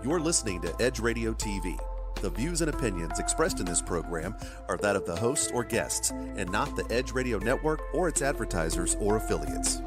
You're listening to Edge Radio TV. The views and opinions expressed in this program are that of the host or guests, and not the Edge Radio Network or its advertisers or affiliates.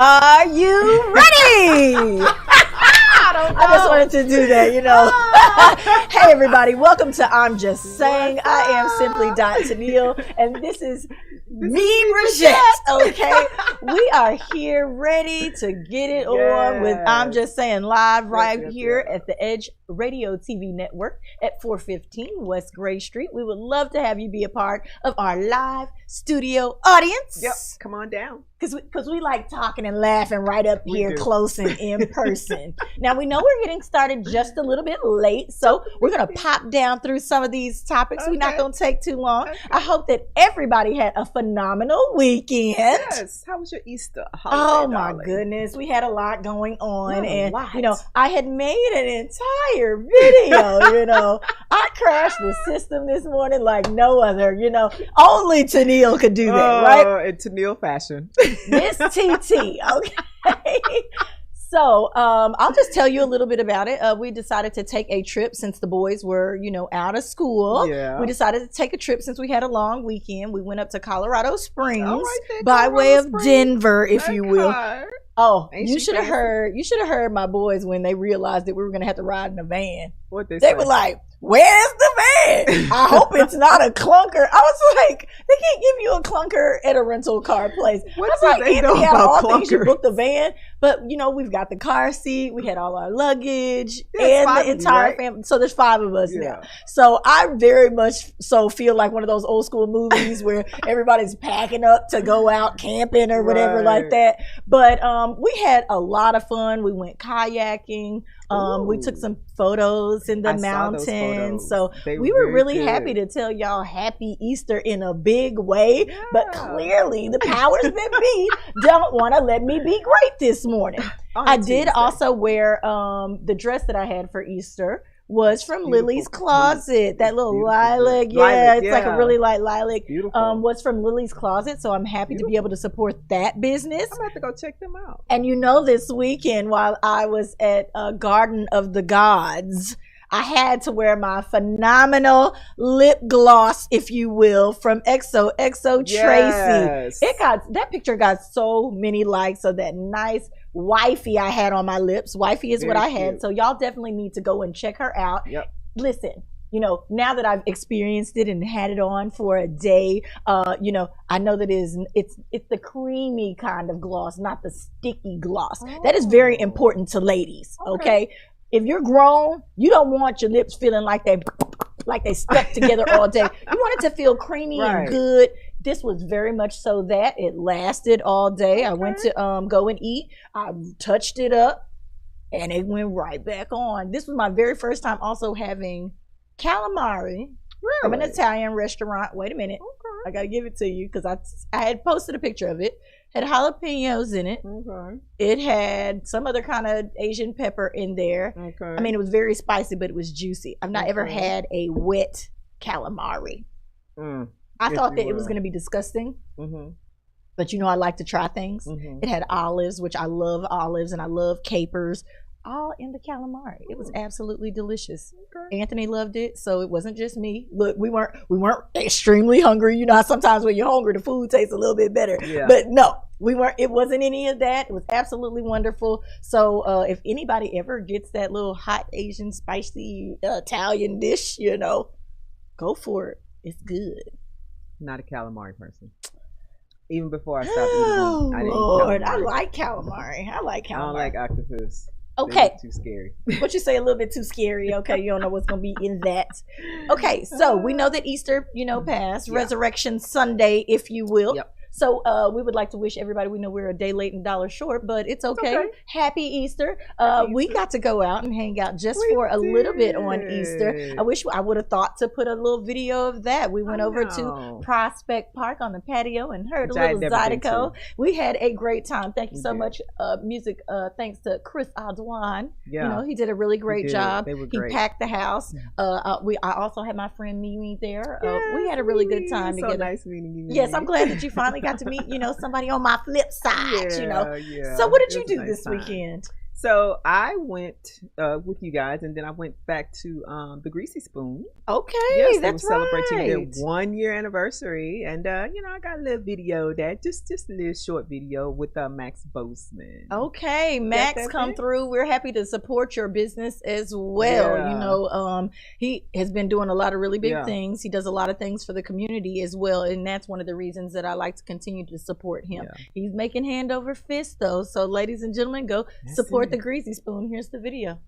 Are you ready? I just wanted to do that, you know. Hey, everybody. Welcome to I'm Just Saying. I am Simply Tennille, and this is me, Bridgette, okay? We are here ready to get it on with I'm Just Saying live right here at the Edge Radio TV Network at 415 West Gray Street. We would love to have you be a part of our live studio audience. Yep, come on down. Because we like talking and laughing right up here close and in person. Now, we know we're getting started just a little bit late, so we're going to pop down through some of these topics. We're not going to take too long. I hope that everybody had a phenomenal weekend. Yes. How was your Easter holiday, Oh, my darling? goodness. We had a lot going on. What? You know, I had made an entire video, you know. I crashed the system this morning like no other, you know. Only Tennille could do that, right? In Tennille fashion. Miss TT, okay. So I'll just tell you a little bit about it. We decided to take a trip since the boys were, you know, out of school. Yeah. We decided to take a trip since we had a long weekend. We went up to Colorado Springs then, by Colorado way of Springs. Denver, if you will. Okay. Oh, Ain't you she should have fancy? heard. You should have heard my boys when they realized that we were going to have to ride in a van. What They were like, "Where's the van? I hope it's not a clunker." I was like, "They can't give you a clunker at a rental car place." What I was do like, they know "Anthony, out of about all things, you clunkers?" booked the van, but you know we've got the car seat, we had all our luggage, There's and 5 the of you, entire right? family. So there's 5 of us Yeah. now. So I very much so feel like one of those old school movies where everybody's packing up to go out camping or whatever like Right. that. But we had a lot of fun. We went kayaking. We took Ooh. some photos in the I saw those mountains. photos. So They we were were very really good. happy to tell y'all happy Easter in a big way. But Yeah. clearly the powers that be don't want to let me be great this morning. On I Tuesday. did also wear the dress that I had for Easter was from Beautiful. Lily's Closet. That little Beautiful. lilac. Yeah, Lilac, it's like a yeah. really light lilac. Beautiful. Was from Lily's Closet. So I'm happy to be able to support that business. I'm going to have to go check them out. And you know, this weekend while I was at Garden of the Gods, I had to wear my phenomenal lip gloss, if you will, from XOXO Tracy. Yes. That picture got so many likes. So that nice wifey I had on my lips. Wifey is what Very I had. cute. So y'all definitely need to go and check her out. Yep. Listen, you know, now that I've experienced it and had it on for a day, you know, I know that it's the creamy kind of gloss, not the sticky gloss. That is very Oh. important to ladies, okay? If you're grown, you don't want your lips feeling like they stuck together all day. You want it to feel creamy Right. and good. This was very much so that. It lasted all day. I went to go and eat. I touched it up, and it went right back on. This was my very first time also having calamari from an Really? Italian restaurant. Wait a minute. Okay. I got to give it to you because I had posted a picture of it. Had jalapenos in it. Okay. It had some other kind of Asian pepper in there. Okay. I mean, it was very spicy, but it was juicy. I've not ever Okay. had a wet calamari. Mm. I If thought you that it was will. going to be disgusting, Mm-hmm. but you know, I like to try things. Mm-hmm. It had olives, which I love olives, and I love capers, all in the calamari. It was absolutely delicious. Okay. Anthony loved it, so it wasn't just me. Look, we weren't extremely hungry. You know how sometimes when you're hungry, the food tastes a little bit better. Yeah. But no, we weren't. It wasn't any of that. It was absolutely wonderful. So if anybody ever gets that little hot Asian spicy Italian dish, you know, go for it. It's good. Not a calamari person. Even before I stopped eating Oh meat, I didn't Lord, eat I calamari. like calamari. I like I don't calamari. like octopus. They Okay. look too scary. What you say a little bit too scary. Okay, you don't know what's gonna be in that. Okay, so we know that Easter, you know, passed. Yeah. Resurrection Sunday, if you will. Yep. So we would like to wish everybody, we know we're a day late and $1 short, but it's okay. Happy Easter. We got to go out and hang out just for a little bit on Easter. I wish I would have thought to put a little video of that. We went over to Prospect Park on the patio and heard a little Zydeco. We had a great time. Thank you so much. Music, thanks to Chris Aldwan. Yeah. You know, he did a really great job. They were he great. packed the house. I also had my friend Mimi there. We had a really good time together. So nice meeting you. Yes, I'm glad that you finally got to meet, you know, somebody on my flip side, you know. Yeah. So what did you do this weekend? So I went with you guys, and then I went back to the Greasy Spoon. Okay, yes, that's they were celebrating right. their 1 year anniversary, and you know, I got a little video that just a little short video with Max Boseman. Okay, Max, come through. We're happy to support your business as well. Yeah. You know, he has been doing a lot of really big things. He does a lot of things for the community as well, and that's one of the reasons that I like to continue to support him. Yeah. He's making hand over fist though. So, ladies and gentlemen, go support the Greasy Spoon. Here's the video.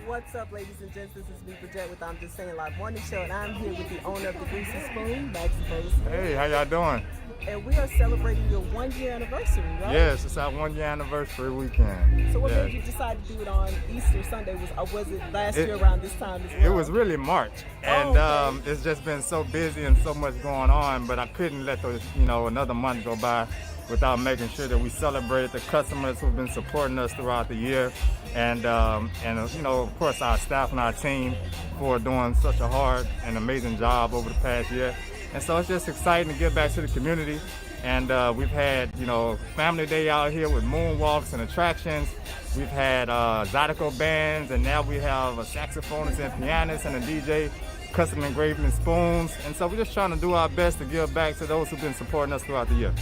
What's up, ladies and gents? This is me, Bridget, with I'm Just Saying Live Morning Show, and I'm here with the owner of the Greasy Spoon, Max Boseman. Hey, how y'all doing? And we are celebrating your 1 year anniversary, right? Yes, it's our 1 year anniversary weekend. So what made you decide to do it on Easter Sunday? Was it last year around this time as well? It was really March, and it's just been so busy and so much going on, but I couldn't let another month go by without making sure that we celebrate the customers who've been supporting us throughout the year, and you know, of course, our staff and our team for doing such a hard and amazing job over the past year. And so it's just exciting to get back to the community. And we've had, you know, family day out here with moonwalks and attractions. We've had Zydeco bands, and now we have a saxophonist and pianist and a DJ, custom engraving spoons. And so we're just trying to do our best to give back to those who've been supporting us throughout the year.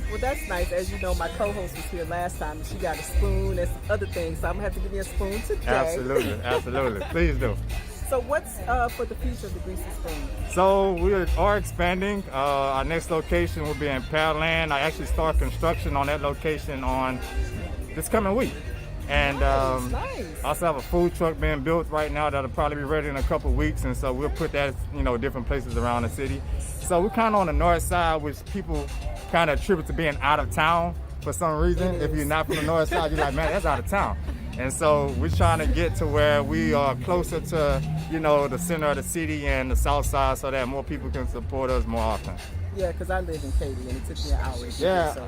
Well, that's nice. As you know, my co-host was here last time, and she got a spoon and some other things, so I'm going to have to give you a spoon today. Absolutely, absolutely. Please do. So what's for the future of the Greasy Spoon? So we are expanding. Our next location will be in Pearland. I actually start construction on that location on this coming week. And nice. I also have a food truck being built right now that'll probably be ready in a couple of weeks, and so we'll put that, you know, different places around the city. So we're kind of on the north side, which people kind of attribute to being out of town for some reason. If you're not from the north side, you're like, man, that's out of town. And so we're trying to get to where we are closer to, you know, the center of the city and the south side, so that more people can support us more often. Yeah, because I live in Katy, and it took me an hour to get Yeah, here,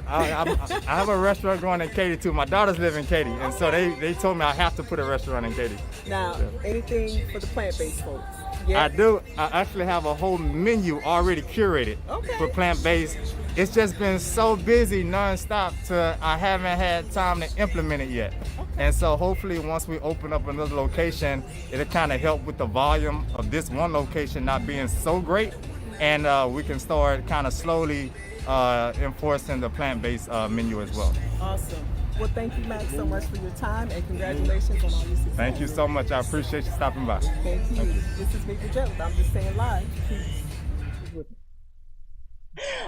so. I have a restaurant going in Katy too. My daughters live in Katy, and so they told me I have to put a restaurant in Katy. Now, anything for the plant-based folks? Yeah. I do. I actually have a whole menu already curated for plant-based. It's just been so busy nonstop I haven't had time to implement it yet. And so hopefully once we open up another location, it'll kind of help with the volume of this one location not being so great. And we can start kind of slowly enforcing the plant-based menu as well. Awesome. Well, thank you, Max, so much for your time, and congratulations on all your success. Thank you so much. I appreciate you stopping by. Thank you. This is Big Joe. I'm Just Saying Live. Peace.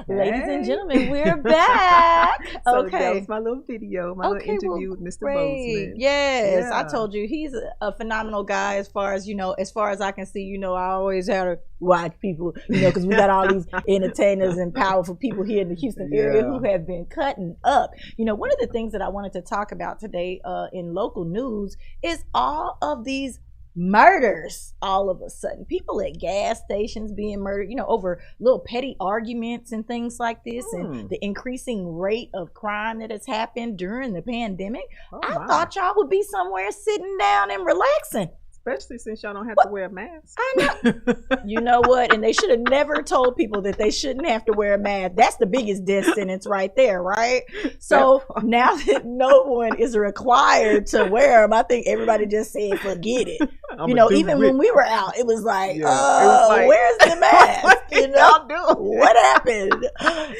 Ladies and gentlemen, we're back. So that was my little video, my little interview with Mr. Boseman. Yes, I told you he's a phenomenal guy. As far as, you know, as far as I can see, you know, I always had to watch people, you know, because we got all these entertainers and powerful people here in the Houston area who have been cutting up. You know, one of the things that I wanted to talk about today in local news is all of these murders. All of a sudden, people at gas stations being murdered, you know, over little petty arguments and things like this, and the increasing rate of crime that has happened during the pandemic. I thought y'all would be somewhere sitting down and relaxing. Especially since y'all don't have to wear a mask. I know. You know what? And they should have never told people that they shouldn't have to wear a mask. That's the biggest death sentence right there, right? So now that no one is required to wear them, I think everybody just said, forget it. You know, even when we were out, it was like, where's the mask? You know, what happened?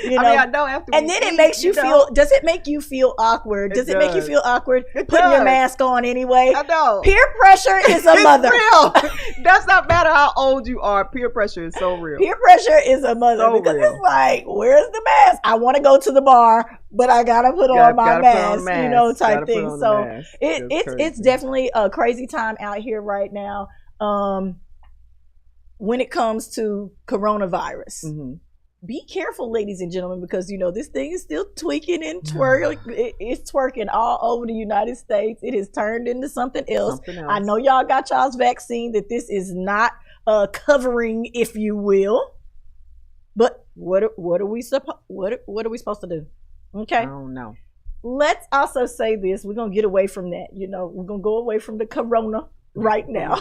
You know, I know after and then it makes you feel, does it make you feel awkward? Does it make you feel awkward putting your mask on anyway? I know. Peer pressure is a mother. Real. Does not matter how old you are. Peer pressure is so real. Peer pressure is a mother because it's like, where's the mask? I want to go to the bar, but I gotta put on my mask, you know, type thing. So it's definitely a crazy time out here right now. When it comes to coronavirus, be careful, ladies and gentlemen, because this thing is still tweaking and twirling. It's twerking all over the United States. It has turned into something else. I know y'all got y'all's vaccine, that this is not covering, if you will. But what are we supposed to do? Okay. I don't know. Let's also say this. We're gonna get away from that. We're gonna go away from the corona right now.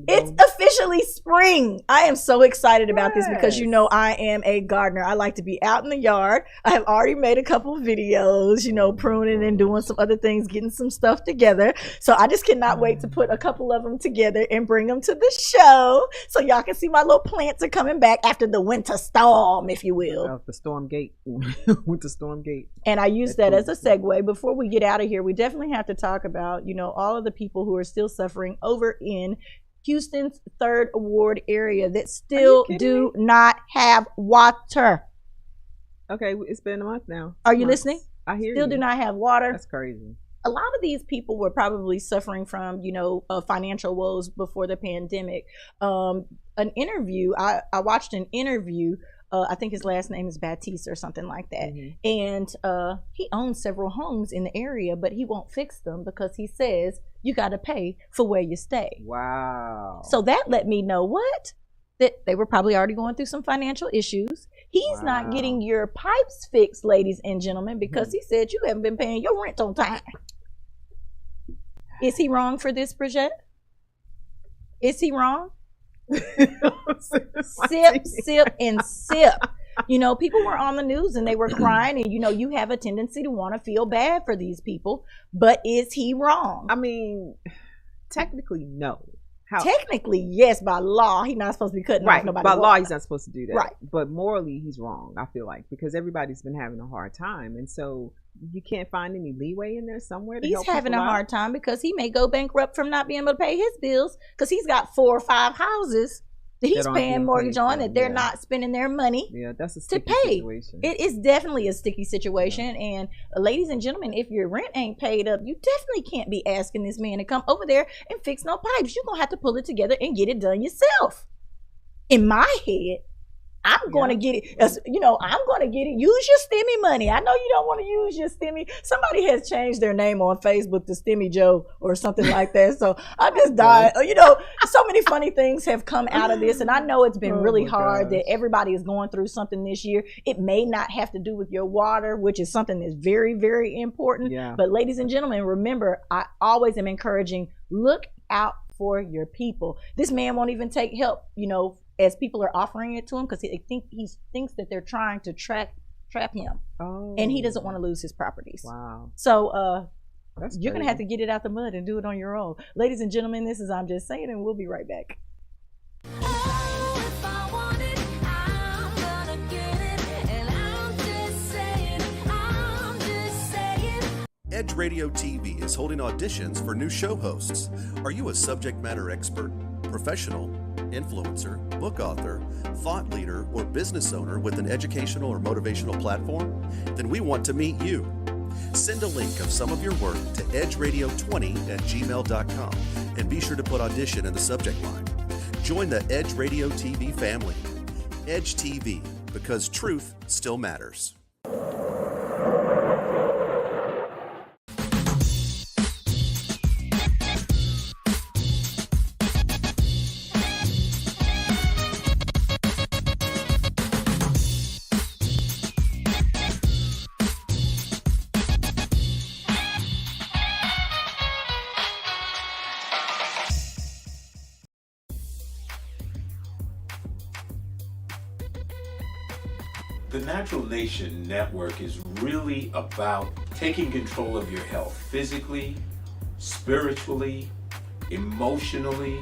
It's officially spring. I am so excited about this because I am a gardener. I like to be out in the yard. I have already made a couple of videos, pruning and doing some other things, getting some stuff together. So I just cannot wait to put a couple of them together and bring them to the show so y'all can see my little plants are coming back after the winter storm, if you will. The storm gate. Winter storm gate. And I use that as a segue. Before we get out of here, we definitely have to talk about, all of the people who are still suffering over in Houston's 3rd Ward area that still do not have water. Okay, it's been a month now. Are you listening? I hear still you. do not have water. That's crazy. A lot of these people were probably suffering from, financial woes before the pandemic. An interview, I watched an interview. I think his last name is Batiste or something like that. And he owns several homes in the area, but he won't fix them because he says you got to pay for where you stay. Wow. So that let me know that they were probably already going through some financial issues. He's not getting your pipes fixed, ladies and gentlemen, because he said you haven't been paying your rent on time. Is he wrong for this, Bridget? Is he wrong? Sip, and sip. People were on the news and they were crying, and you have a tendency to want to feel bad for these people, but is he wrong? I mean, technically, no. Technically, yes, by law, he's not supposed to be cutting off nobody. By law, he's not supposed to do that. Right. But morally, he's wrong, I feel like, because everybody's been having a hard time. And so you can't find any leeway in there somewhere to help people out? He's having a hard time because he may go bankrupt from not being able to pay his bills because he's got 4 or 5 houses that he's paying mortgage on that they're not spending their money that's a sticky situation. It is definitely a sticky situation. And ladies and gentlemen, if your rent ain't paid up, you definitely can't be asking this man to come over there and fix no pipes. You're gonna have to pull it together and get it done yourself. In my head, I'm going to get it. I'm going to get it. Use your Stimmy money. I know you don't want to use your Stimmy. Somebody has changed their name on Facebook to Stimmy Joe or something like that. So I just died. So many funny things have come out of this. And I know it's been really hard that everybody is going through something this year. It may not have to do with your water, which is something that's very, very important. Yeah. But ladies and gentlemen, remember, I always am encouraging, look out for your people. This man won't even take help, as people are offering it to him because he thinks that they're trying to trap him. And he doesn't want to lose his properties. Wow. So you're going to have to get it out the mud and do it on your own. Ladies and gentlemen, this is I'm Just Saying, and we'll be right back. Edge Radio TV is holding auditions for new show hosts. Are you a subject matter expert, professional, influencer, book author, thought leader, or business owner with an educational or motivational platform? Then we want to meet you. Send a link of some of your work to edgeradio20@gmail.com and be sure to put audition in the subject line. Join the Edge Radio TV family. Edge TV, because truth still matters. The Natural Nation Network is really about taking control of your health physically, spiritually, emotionally,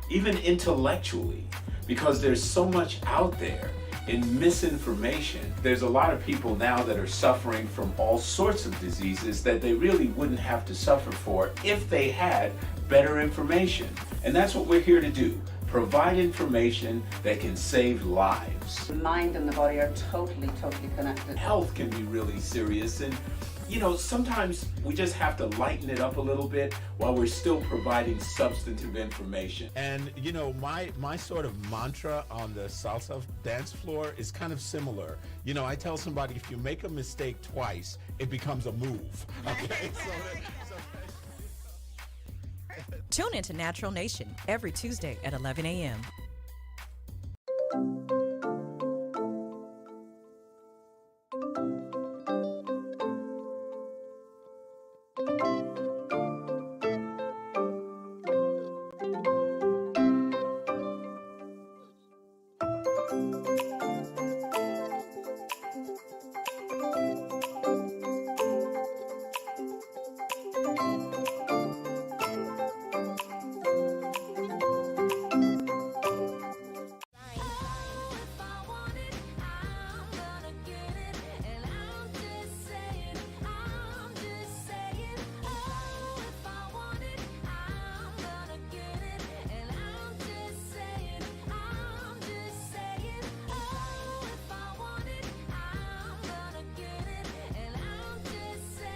even intellectually, because there's so much out there in misinformation. There's a lot of people now that are suffering from all sorts of diseases that they really wouldn't have to suffer for if they had better information. And that's what we're here to do. Provide information that can save lives. The mind and the body are totally connected. Health can be really serious, and sometimes we just have to lighten it up a little bit while we're still providing substantive information. And my sort of mantra on the salsa dance floor is kind of similar. I tell somebody, if you make a mistake twice, it becomes a move. Okay. Tune into Natural Nation every Tuesday at 11 a.m.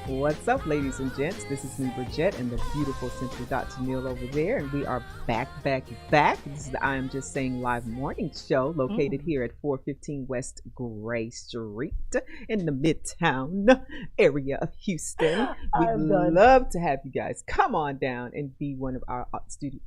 What's up, ladies and gents? This is me, Bridget, and the beautiful Simply Dr. Neil over there, and we are back. This is the I Am Just Saying live morning show located here at 415 West Gray Street in the Midtown area of Houston. We'd love to have you guys come on down and be one of our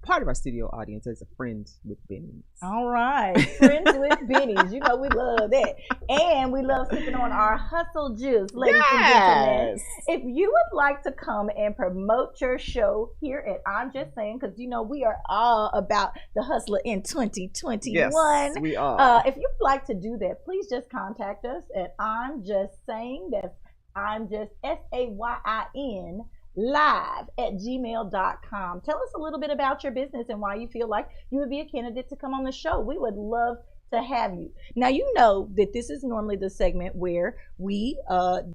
part of our studio audience as a friend with Benny's. All right, friends with Benny's. We love that, and we love sipping on our hustle juice, ladies and gentlemen. If you would like to come and promote your show here at I'm Just Saying, because we are all about the hustler in 2021. Yes, we are. If you'd like to do that, please just contact us at I'm Just Saying. That's I'm Just SAYIN live@gmail.com. Tell us a little bit about your business and why you feel like you would be a candidate to come on the show. We would love to have you. Now, you know that this is normally the segment where we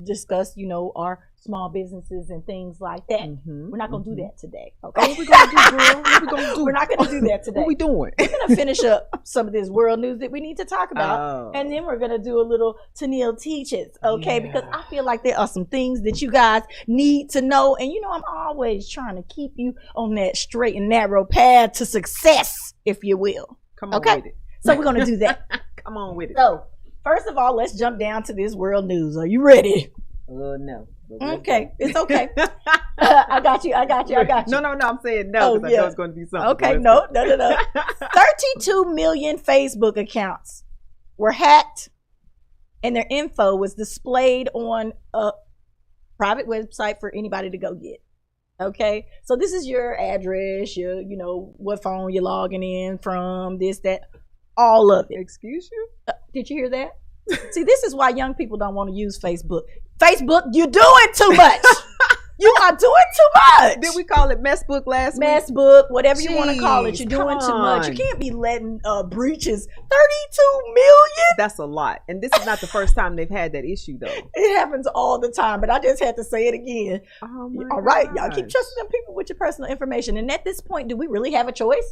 discuss, our small businesses and things like that. We're not going to do that today. Okay. What we going to do, girl? What we going to do? We're not going to do that today. What we doing? We're going to finish up some of this world news that we need to talk about. And then we're going to do a little Tennille Teaches. Okay. Yeah. Because I feel like there are some things that you guys need to know. And I'm always trying to keep you on that straight and narrow path to success, if you will. Come on with it. So we're going to do that. Come on with it. So, first of all, let's jump down to this world news. Are you ready? No. Okay. It's okay. I got you. No. I'm saying no because I know it's going to be something. Okay. No. 32 million Facebook accounts were hacked and their info was displayed on a private website for anybody to go get. Okay. So this is your address, your, what phone you're logging in from, this, that. All of it. Excuse you? Did you hear that? See, this is why young people don't want to use Facebook. Facebook, you're doing too much. You are doing too much. Did we call it Messbook last week? Messbook, whatever you want to call it. You're doing too much. You can't be letting breaches. 32 million? That's a lot. And this is not the first time they've had that issue, though. It happens all the time, but I just had to say it again. Oh my all right, y'all keep trusting them people with your personal information. And at this point, do we really have a choice?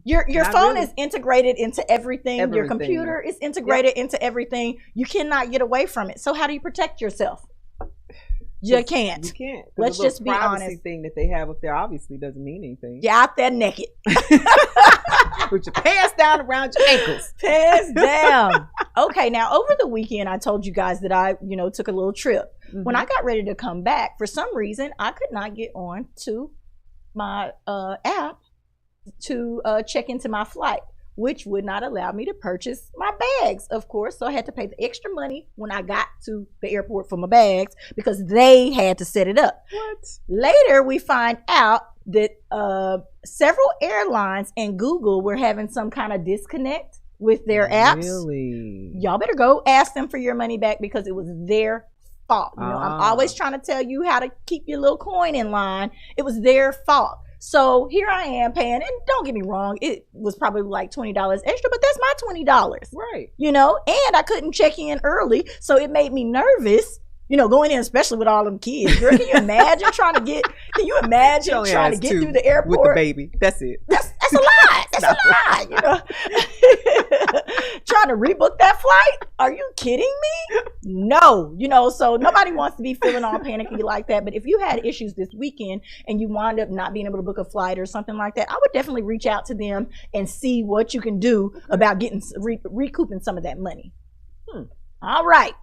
Your phone is integrated into everything. Your computer is integrated into everything. You cannot get away from it. So how do you protect yourself? You can't. You can't. Let's just be honest. The thing that they have up there obviously doesn't mean anything. You're out there naked. With your pants down around your ankles. Pants down. Okay, now over the weekend, I told you guys that I, took a little trip. When I got ready to come back, for some reason, I could not get on to my app to check into my flight, which would not allow me to purchase my bags, of course. So I had to pay the extra money when I got to the airport for my bags because they had to set it up. What? Later, we find out that several airlines and Google were having some kind of disconnect with their apps. Really? Y'all better go ask them for your money back because it was their fault. I'm always trying to tell you how to keep your little coin in line. It was their fault. So here I am paying, and don't get me wrong, it was probably like $20 extra, but that's my $20. Right. And I couldn't check in early, so it made me nervous, going in, especially with all them kids. Girl, can you imagine trying to get through the airport? With the baby. That's it. That's That's a lot. That's a lot. You know, trying to rebook that flight? Are you kidding me? No. You know, so nobody wants to be feeling all panicky like that. But if you had issues this weekend and you wind up not being able to book a flight or something like that, I would definitely reach out to them and see what you can do about getting recouping some of that money. All right.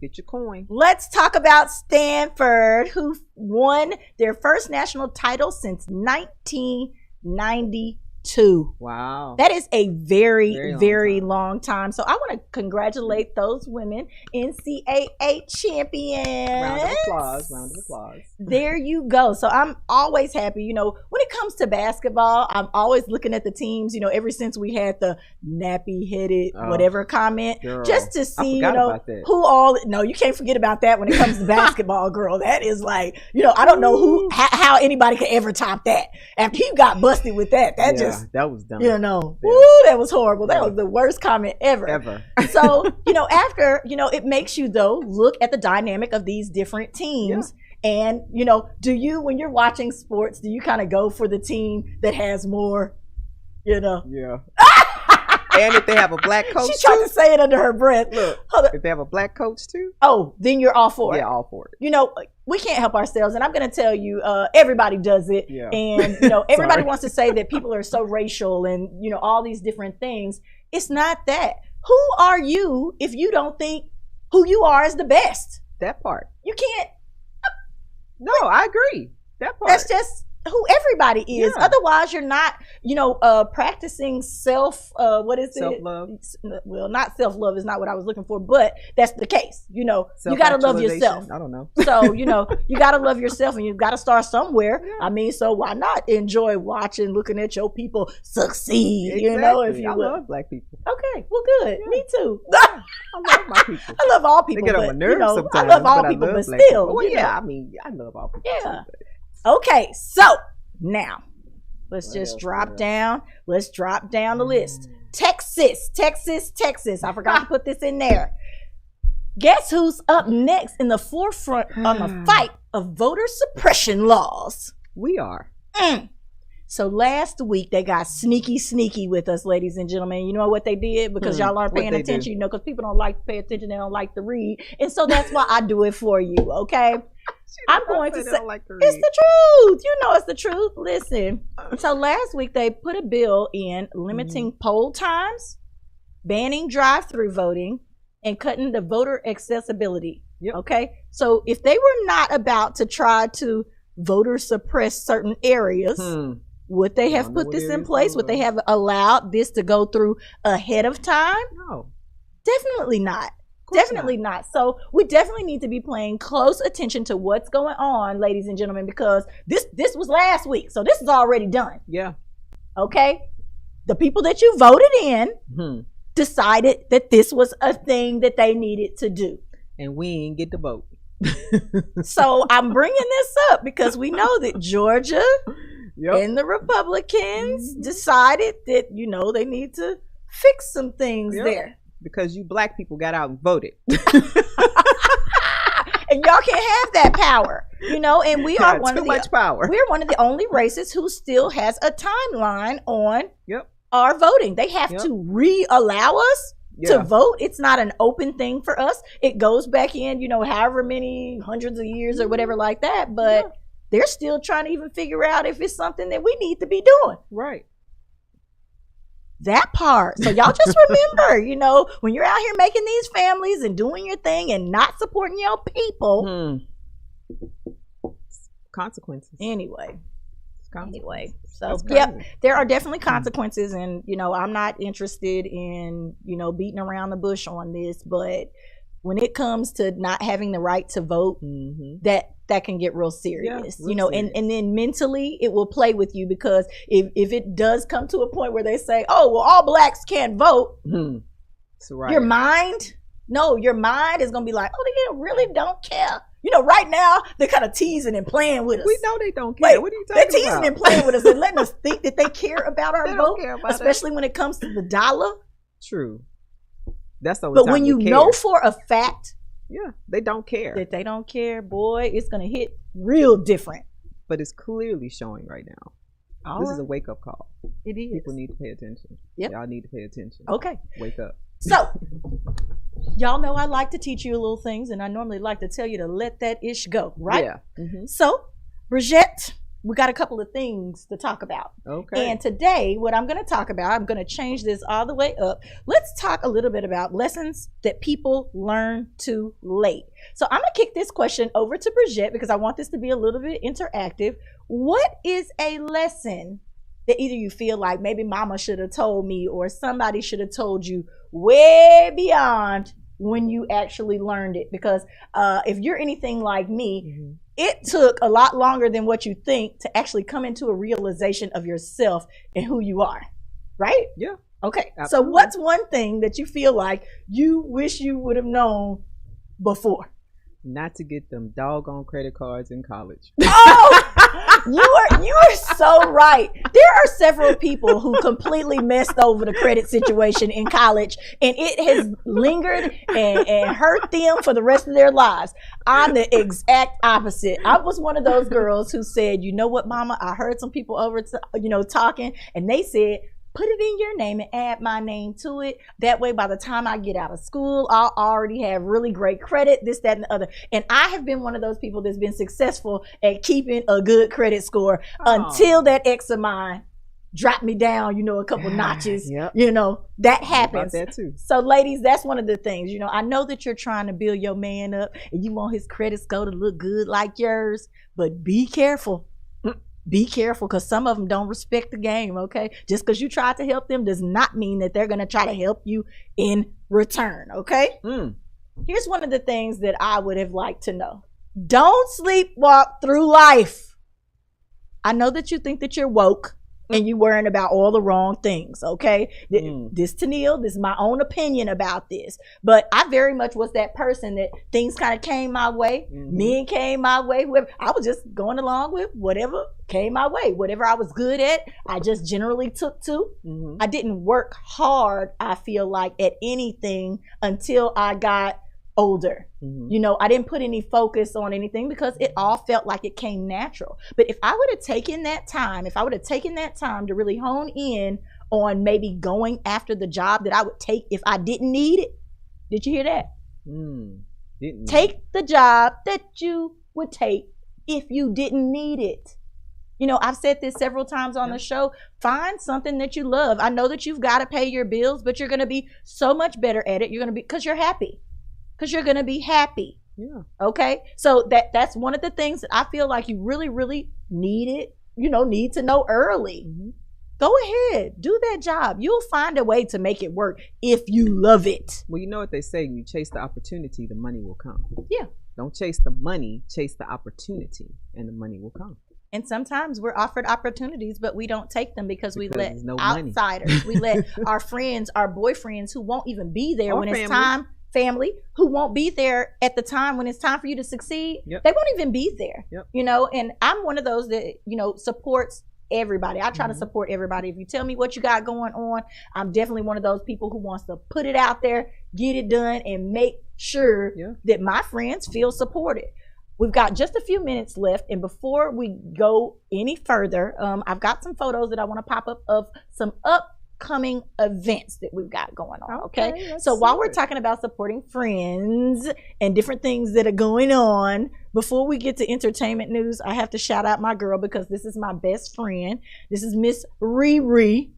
Get your coin. Let's talk about Stanford, who won their first national title since 1992. Wow. That is a very long long time. So I want to congratulate those women, NCAA champions. Round of applause. Round of applause. There you go. So I'm always happy. You know, when it comes to basketball, I'm always looking at the teams, you know, ever since we had the nappy headed whatever comment, girl, just to see, you I forgot know, about that. who all, no, you can't forget about that when it comes to basketball, girl. That is like, you know, I don't know how anybody could ever top that. After you got busted with that, that just, that was dumb. you know, Yeah. woo, that was horrible. That was the worst comment ever. So, you know, after, you know, it makes you though look at the dynamic of these different teams. And, you know, do you, when you're watching sports, do you kind of go for the team that has more, you know? Yeah. And if they have a black coach, She tried to say it under her breath. Look, Hold on. if they have a black coach too, Oh, then you're all for it. yeah, all for it. You know, we can't help ourselves, and I'm going to tell you, everybody does it. Yeah. And, you know, everybody Sorry. wants to say that people are so racial and, you know, all these different things. It's not that. Who are you if you don't think who you are is the best? That part. You can't. No, I agree. That part. That's just who everybody is. Yeah. Otherwise, you're not, you know, practicing what is it? Self-love. Well, not self-love is not what I was looking for, but that's the case. You know, you got to love yourself. I don't know. So, you know, you got to love yourself and you've got to start somewhere. I mean, so why not enjoy watching, looking at your people succeed, you know, if you I will. love black people. Okay, well, good. Me too. I love my people. I love all They people. get on but, my nerves you know, sometimes. I love all but people, I love but black still. people. Well, you yeah, know. I mean, I love all people. Yeah. Too, but- Okay, so now let's What just else, drop what else? down. Let's drop down the list. Texas. I forgot to put this in there. Guess who's up next in the forefront on the fight of voter suppression laws? We are. So last week they got sneaky with us, ladies and gentlemen. You know what they did? Because y'all aren't What'd paying they do? attention, you know, because people don't like to pay attention, they don't like to read. And so that's why I do it for you, okay? I'm going to say, like to it's read. the truth. You know it's the truth. Listen. So last week they put a bill in limiting poll times, banning drive-through voting, and cutting the voter accessibility. Yep. Okay? So if they were not about to try to voter suppress certain areas, would they have don't know put what this in areas place? those Would they are. have allowed this to go through ahead of time? No. Definitely not. course Definitely not. So we definitely need to be paying close attention to what's going on, ladies and gentlemen, because this was last week. So this is already done. Yeah. Okay? The people that you voted in decided that this was a thing that they needed to do. And we ain't get the vote. So I'm bringing this up because we know that Georgia Yep. and the Republicans decided that, you know, they need to fix some things Yep. there. Because you black people got out and voted. And y'all can't have that power, you know, and we are one Too of much power. We're one of the only races who still has a timeline on Yep. our voting. They have Yep. to re-allow us Yeah. to vote. It's not an open thing for us. It goes back in, you know, however many hundreds of years or whatever like that. But they're still trying to even figure out if it's something that we need to be doing. Right. That part. So y'all just remember, you know, when you're out here making these families and doing your thing and not supporting your people. Consequences. Anyway. Consequences. So That's yep, crazy. there are definitely consequences, and you know, I'm not interested in, you know, beating around the bush on this, but when it comes to not having the right to vote, that can get real serious, real you know, serious. and then mentally it will play with you, because if it does come to a point where they say, oh, well, all blacks can't vote, That's right. your mind is going to be like, oh, they really don't care. You know, right now they're kind of teasing and playing with us. We know they don't care. What are you They're talking teasing about? and playing with us and letting us think that they care about our They vote, don't care about especially when it comes to the dollar. True. That's the only But time when they you care. know for a fact yeah, they don't care. that they don't care, boy, it's going to hit real different. But it's clearly showing right now. This is a wake up call. It is. People need to pay attention. Yep. Y'all need to pay attention. Okay. Wake up. So, y'all know I like to teach you little things, and I normally like to tell you to let that ish go, right? Yeah. Mm-hmm. So, Bridget, we got a couple of things to talk about. Okay. And today, what I'm going to talk about, I'm going to change this all the way up. Let's talk a little bit about lessons that people learn too late. So I'm going to kick this question over to Bridget because I want this to be a little bit interactive. What is a lesson that either you feel like maybe mama should have told me or somebody should have told you way beyond when you actually learned it? Because if you're anything like me, it took a lot longer than what you think to actually come into a realization of yourself and who you are, right? Yeah. Okay. Absolutely. So what's one thing that you feel like you wish you would have known before? Not to get them doggone credit cards in college. Oh, you are so right. There are several people who completely messed over the credit situation in college, and it has lingered and hurt them for the rest of their lives. I'm the exact opposite. I was one of those girls who said, you know what, mama, I heard some people over, talking, and they said, put it in your name and add my name to it. That way, by the time I get out of school, I'll already have really great credit, this, that, and the other. And I have been one of those people that's been successful at keeping a good credit score until that ex of mine dropped me down, a couple notches. Yep. That happens. About that too. So ladies, that's one of the things, I know that you're trying to build your man up and you want his credit score to look good like yours, but be careful. Be careful, because some of them don't respect the game, okay? Just because you try to help them does not mean that they're going to try to help you in return, okay? Here's one of the things that I would have liked to know. Don't sleepwalk through life. I know that you think that you're woke and you're worrying about all the wrong things, okay? This Tennille, this is my own opinion about this. But I very much was that person that things kind of came my way. Men came my way. I was just going along with whatever came my way. Whatever I was good at, I just generally took to. I didn't work hard, I feel like, at anything until I got older. I didn't put any focus on anything because it all felt like it came natural. But if I would have taken that time, to really hone in on maybe going after the job that I would take if I didn't need it. Did you hear that? Take the job that you would take if you didn't need it. I've said this several times on the show. Find something that you love. I know that you've got to pay your bills, but you're going to be so much better at it. You're going to be, because you're happy. Because you're going to be happy. Yeah. Okay. So that's one of the things that I feel like you really, really need to know early. Go ahead, do that job. You'll find a way to make it work if you love it. Well, you know what they say, you chase the opportunity, the money will come. Yeah. Don't chase the money, chase the opportunity, and the money will come. And sometimes we're offered opportunities, but we don't take them because we let no outsiders, we let our friends, our boyfriends who won't even be there when it's time, family who won't be there at the time when it's time for you to succeed. They won't even be there. And I'm one of those that, supports everybody. I try to support everybody. If you tell me what you got going on, I'm definitely one of those people who wants to put it out there, get it done, and make sure that my friends feel supported. We've got just a few minutes left, and before we go any further, I've got some photos that I want to pop up of some upcoming events that we've got going on. Okay, so while we're talking about supporting friends and different things that are going on, before we get to entertainment news, I have to shout out my girl because this is my best friend. This is Miss Riri.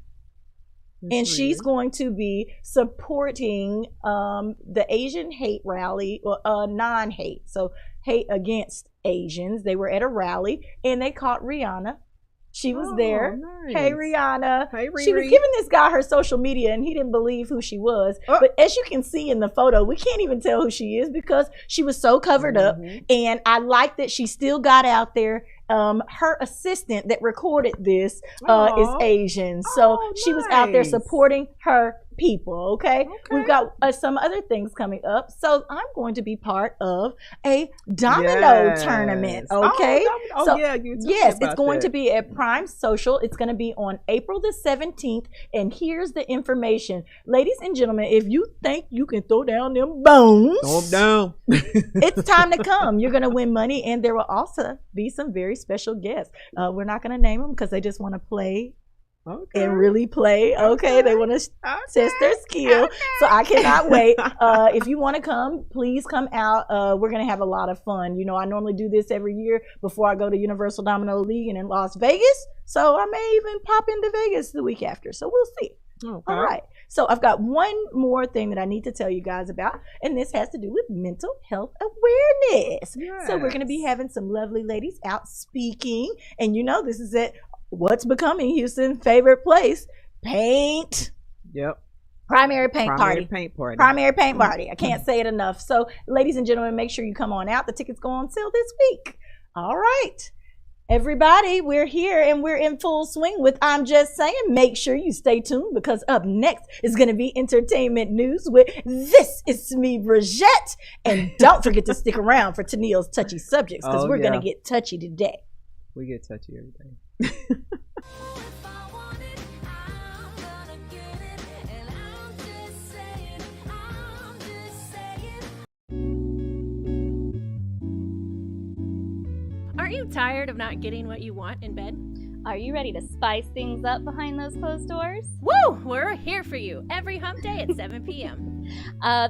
And she's going to be supporting the Asian hate rally, or non-hate. So hate against Asians. They were at a rally and they caught Rihanna. She was there. Nice. Hey, Rihanna. Hey, Riri. She was giving this guy her social media and he didn't believe who she was. But as you can see in the photo, we can't even tell who she is because she was so covered up. And I like that she still got out there. Her assistant that recorded this is Asian. So she was out there supporting her people. Okay. We've got some other things coming up. So I'm going to be part of a domino tournament. Okay. Yes, it's going to be at Prime Social. It's going to be on April the 17th. And here's the information. Ladies and gentlemen, if you think you can throw down them bones, throw them down. It's time to come. You're going to win money. And there will also be some very special guests. We're not going to name them because they just want to play. And really play. Okay. They want to test their skill. So I cannot wait. If you want to come, please come out. We're going to have a lot of fun. You know, I normally do this every year before I go to Universal Domino League and in Las Vegas. So I may even pop into Vegas the week after. So we'll see. Okay. All right. So I've got one more thing that I need to tell you guys about, and this has to do with mental health awareness. Yes. So we're going to be having some lovely ladies out speaking. And you know, this is at what's becoming Houston's favorite place, paint. Yep. Primary paint party. Primary paint Mm-hmm. party. I can't say it enough. So, ladies and gentlemen, make sure you come on out. The tickets go on sale this week. All right. Everybody, we're here and we're in full swing with I'm Just Saying. Make sure you stay tuned because up next is going to be entertainment news with This Is Me, Bridget. And don't forget to stick around for Tennille's touchy subjects because we're going to get touchy today. We get touchy every day. Aren't you tired of not getting what you want in bed? Are you ready to spice things up behind those closed doors? Woo! We're here for you every hump day at 7 p.m.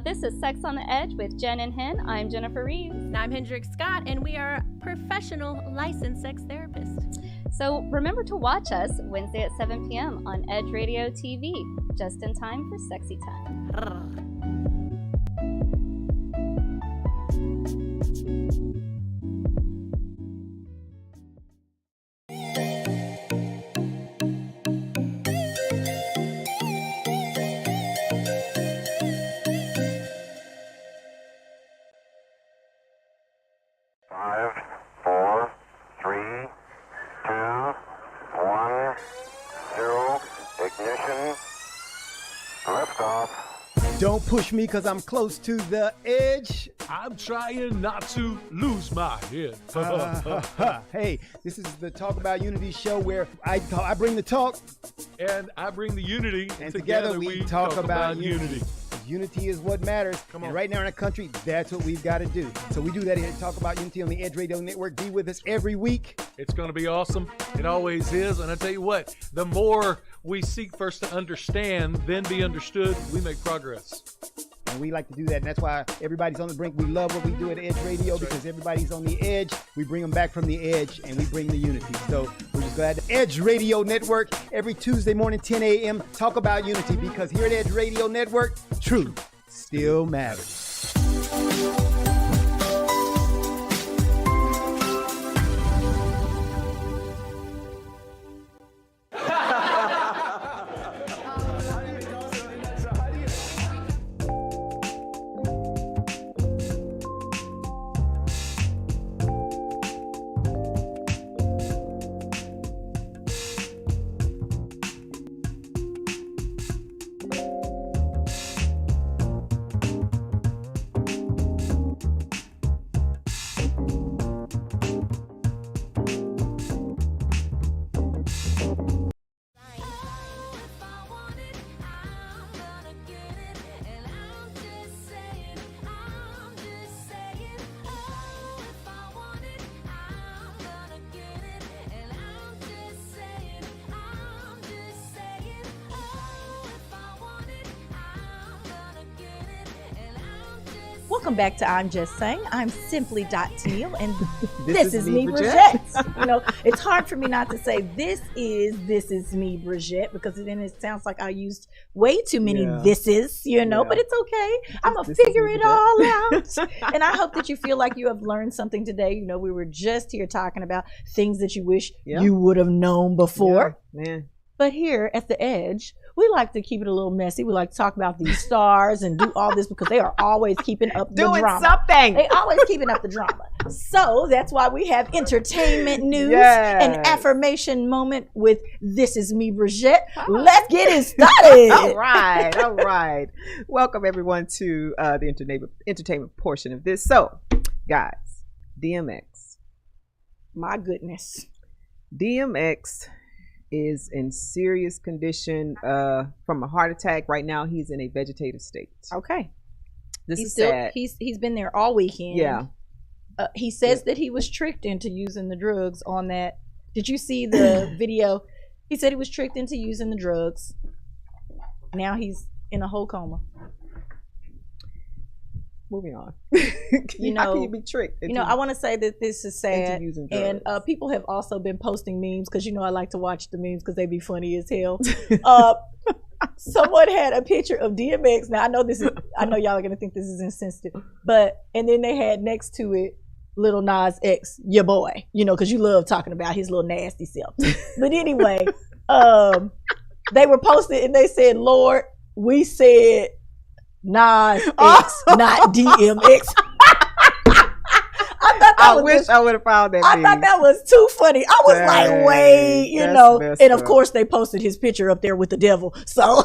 This is Sex on the Edge with Jen and Hen. I'm Jennifer Reeves. And I'm Hendrik Scott, and we are professional licensed sex therapists. So remember to watch us Wednesday at 7 p.m. on Edge Radio TV, just in time for sexy time. Don't push me because I'm close to the edge. I'm trying not to lose my head. Hey, this is the Talk About Unity show where I bring the talk. And I bring the unity. And together we talk about unity. Unity is what matters. Come on. And right now in our country, that's what we've got to do. So we do that here at Talk About Unity on the Edge Radio Network. Be with us every week. It's going to be awesome. It always is. And I tell you what, the more we seek first to understand, then be understood, we make progress. And we like to do that. And that's why everybody's on the brink. We love what we do at Edge Radio because everybody's on the edge. We bring them back from the edge and we bring the unity. So we're just glad to Edge Radio Network every Tuesday morning, 10 a.m. Talk about unity because here at Edge Radio Network, truth still matters. Welcome back to I'm Just Saying. I'm simply Tennille, and this is me, Bridget. You know, it's hard for me not to say this is me, Bridget, because then it sounds like I used way too many thises, you know, but it's okay. I'm going to figure it all out. And I hope that you feel like you have learned something today. You know, we were just here talking about things that you wish you would have known before. But here at the Edge, we like to keep it a little messy. We like to talk about these stars and do all this because they are always keeping up the drama. Something. They always keeping up the drama. So that's why we have entertainment news and affirmation moment with This Is Me, Bridget. Let's get it started. All right. Welcome everyone to the entertainment portion of this. So, guys, DMX. My goodness. DMX is in serious condition from a heart attack. Right now, he's in a vegetative state. Okay. This is sad. He's been there all weekend. Yeah. He says that he was tricked into using the drugs on that. Did you see the video? He said he was tricked into using the drugs. Now he's in a whole coma. Moving on. How can you be tricked? I want to say that this is sad, and people have also been posting memes because I like to watch the memes because they be funny as hell. Someone had a picture of DMX. Now I know y'all are gonna think this is insensitive, and then they had next to it Lil Nas X, your boy, because you love talking about his little nasty self. But anyway, they were posted and they said, "Lord, we said Nas X, not DMX." I wish I would have found that. I thought that was too funny. I was like, wait, and of course they posted his picture up there with the devil. So,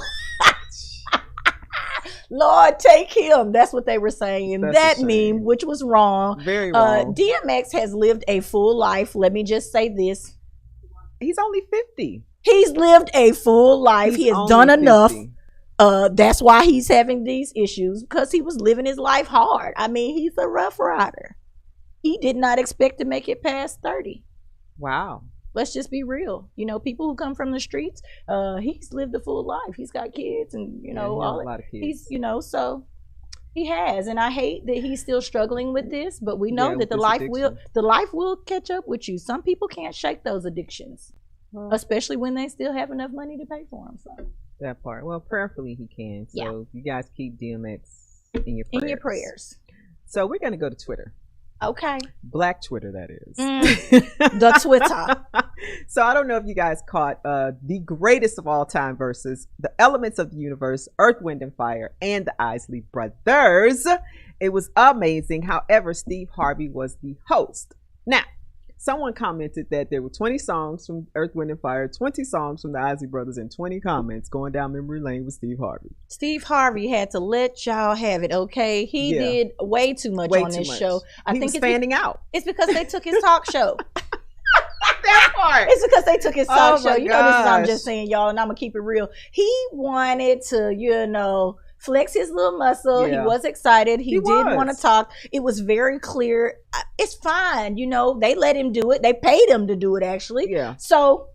Lord, take him. That's what they were saying. That meme, which was wrong. Very wrong. DMX has lived a full life. Let me just say this. He's only 50. He's lived a full life. He has done enough. That's why he's having these issues, because he was living his life hard. I mean, he's a rough rider. He did not expect to make it past 30. Wow. Let's just be real. People who come from the streets, he's lived a full life. He's got kids and, all a lot of kids. He's, so he has. And I hate that he's still struggling with this, but we know that the life will catch up with you. Some people can't shake those addictions, especially when they still have enough money to pay for them. So. That part. Well, prayerfully he can. So you guys keep DMX in your prayers. In your prayers. So we're going to go to Twitter. Okay. Black Twitter, that is. The Twitter. So I don't know if you guys caught the greatest of all time verses, The Elements of the Universe, Earth, Wind, and Fire, and the Isley Brothers. It was amazing. However, Steve Harvey was the host. Now, someone commented that there were 20 songs from Earth, Wind, and Fire, 20 songs from the Isley Brothers, and 20 comments going down memory lane with Steve Harvey. Steve Harvey had to let y'all have it, okay? He did way too much on this show. I think it's fanning out. It's because they took his talk show. That part. It's because they took his talk show. This is I'm just saying, y'all, and I'm going to keep it real. He wanted to, flex his little muscle. He was excited. He did want to talk. It was very clear. It's fine. They let him do it. They paid him to do it, actually. Yeah. So.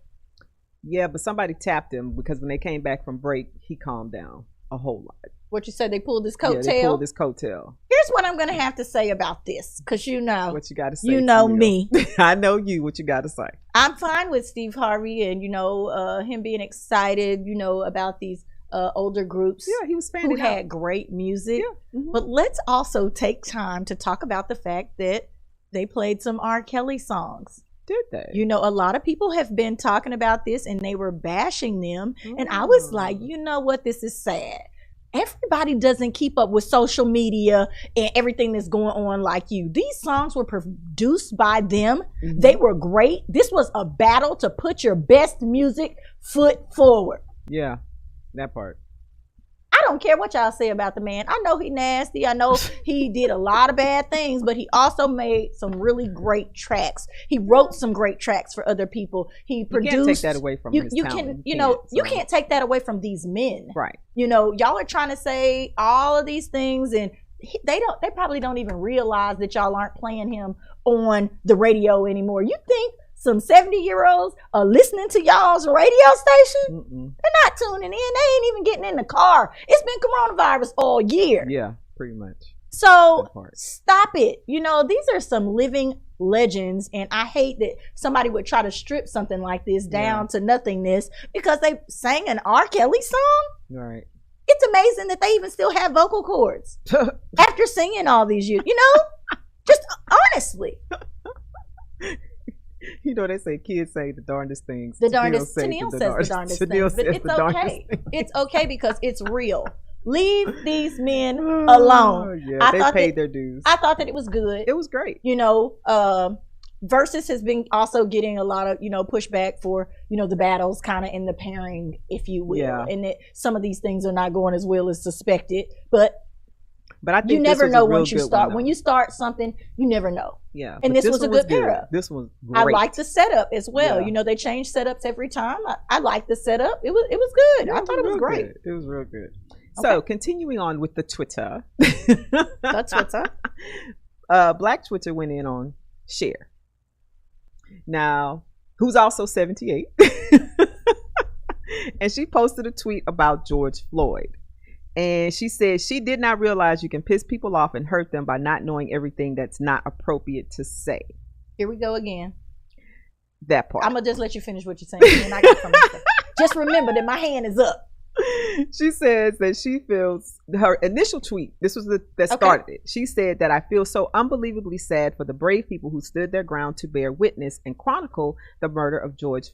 Yeah, but somebody tapped him because when they came back from break, he calmed down a whole lot. What you said, they pulled his coattail? Yeah, they pulled his coattail. Here's what I'm going to have to say about this, because what you got to say. You know me. I know you. What you got to say. I'm fine with Steve Harvey and, him being excited, about these older groups. Yeah, he was who had great music. Yeah. Mm-hmm. But let's also take time to talk about the fact that they played some R. Kelly songs. Did they? A lot of people have been talking about this and they were bashing them. And I was like, you know what? This is sad. Everybody doesn't keep up with social media and everything that's going on like you. These songs were produced by them. Mm-hmm. They were great. This was a battle to put your best music foot forward. Yeah. That part. I don't care what y'all say about the man. I know he nasty. I know he did a lot of bad things, but he also made some really great tracks. He wrote some great tracks for other people. He produced. You can't take that away from his talent. You can't take that away from these men. Right. Y'all are trying to say all of these things, and they probably don't even realize that y'all aren't playing him on the radio anymore. You think some 70-year-olds are listening to y'all's radio station? They're not tuning in. They ain't even getting in the car. It's been coronavirus all year. Yeah, pretty much. So stop it. These are some living legends, and I hate that somebody would try to strip something like this down to nothingness because they sang an R. Kelly song. Right. It's amazing that they even still have vocal cords after singing all these years. Just honestly. They say kids say the darndest things. The darndest. Tennille says the darndest things, but it's okay. It's okay because it's real. Leave these men alone. Yeah, they paid their dues. I thought that it was good. It was great. Versus has been also getting a lot of, pushback for, the battles kind of in the pairing, if you will. Yeah. And some of these things are not going as well as suspected. But I think you never know once you start. When you start something, you never know. Yeah. And this was a good pair up. This was great. I like the setup as well. Yeah. They change setups every time. I like the setup. It was good. I thought it was great. Good. It was real good. Okay. So continuing on with the Twitter. That's what's up. Black Twitter went in on Cher. Now, who's also 78. And she posted a tweet about George Floyd. And she said she did not realize you can piss people off and hurt them by not knowing everything that's not appropriate to say. Here we go again. That part. I'm going to just let you finish what you're saying. And I got something to say. Just remember that my hand is up. She says that she feels her initial tweet. This was that started it. She said that I feel so unbelievably sad for the brave people who stood their ground to bear witness and chronicle the murder of George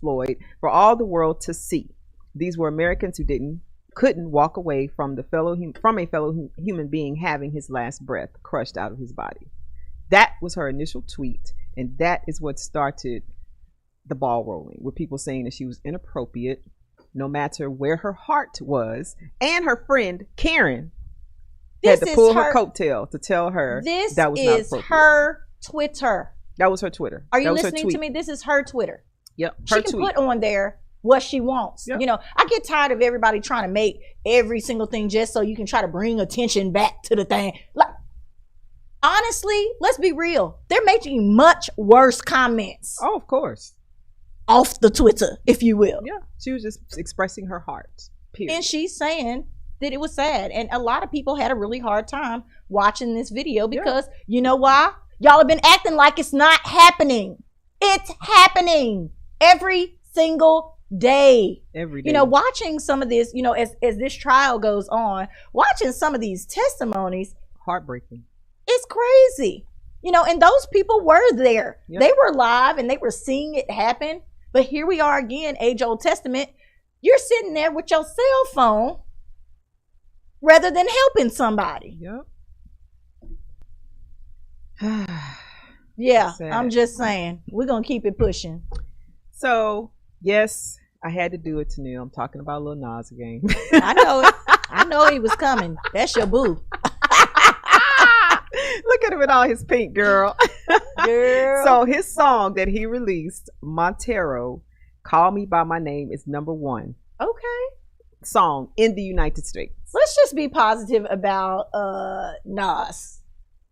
Floyd for all the world to see. These were Americans who couldn't walk away from a fellow human being having his last breath crushed out of his body. That was her initial tweet, and that is what started the ball rolling, with people saying that she was inappropriate no matter where her heart was, and her friend Karen had to pull her coattail to tell her that was not appropriate. This is her Twitter. That was her Twitter. Are you listening to me? This is her Twitter. Yep. She can put on there what she wants. Yep. I get tired of everybody trying to make every single thing just so you can try to bring attention back to the thing. Like, honestly, let's be real. They're making much worse comments. Oh, of course. Off the Twitter, if you will. Yeah. She was just expressing her heart. Period. And she's saying that it was sad. And a lot of people had a really hard time watching this video because you know why? Y'all have been acting like it's not happening. It's happening every single day. Every day. Watching some of this, as this trial goes on, watching some of these testimonies. Heartbreaking. It's crazy. And those people were there. Yep. They were live and they were seeing it happen. But here we are again, age-old testament. You're sitting there with your cell phone rather than helping somebody. Yep. Yeah, sad. I'm just saying. We're going to keep it pushing. So, yes, I had to do it, Tanil. I'm talking about Lil Nas again. I know it. I know he was coming. That's your boo. Look at him with all his pink, girl. So his song that he released, Montero, Call Me By My Name, is #1. Okay. Song in the United States. Let's just be positive about Nas.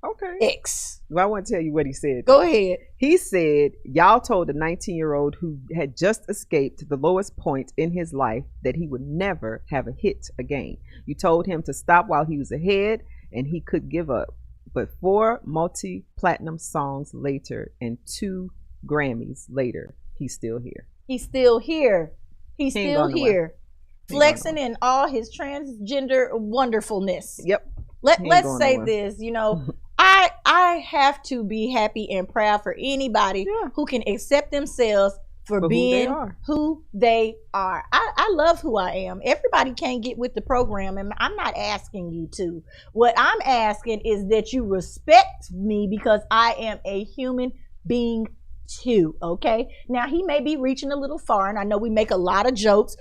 Okay. X. Well, I want to tell you what he said. Go ahead. He said, y'all told a 19-year-old who had just escaped the lowest point in his life that he would never have a hit again. You told him to stop while he was ahead and he could give up. But 4 multi-platinum songs later and 2 Grammys later, he's still here. He's still here. He's still here. Flexing in all his transgender wonderfulness. Yep. Let's say this, I have to be happy and proud for anybody who can accept themselves for being who they are. I love who I am. Everybody can't get with the program, and I'm not asking you to. What I'm asking is that you respect me because I am a human being too, okay? Now, he may be reaching a little far, and I know we make a lot of jokes,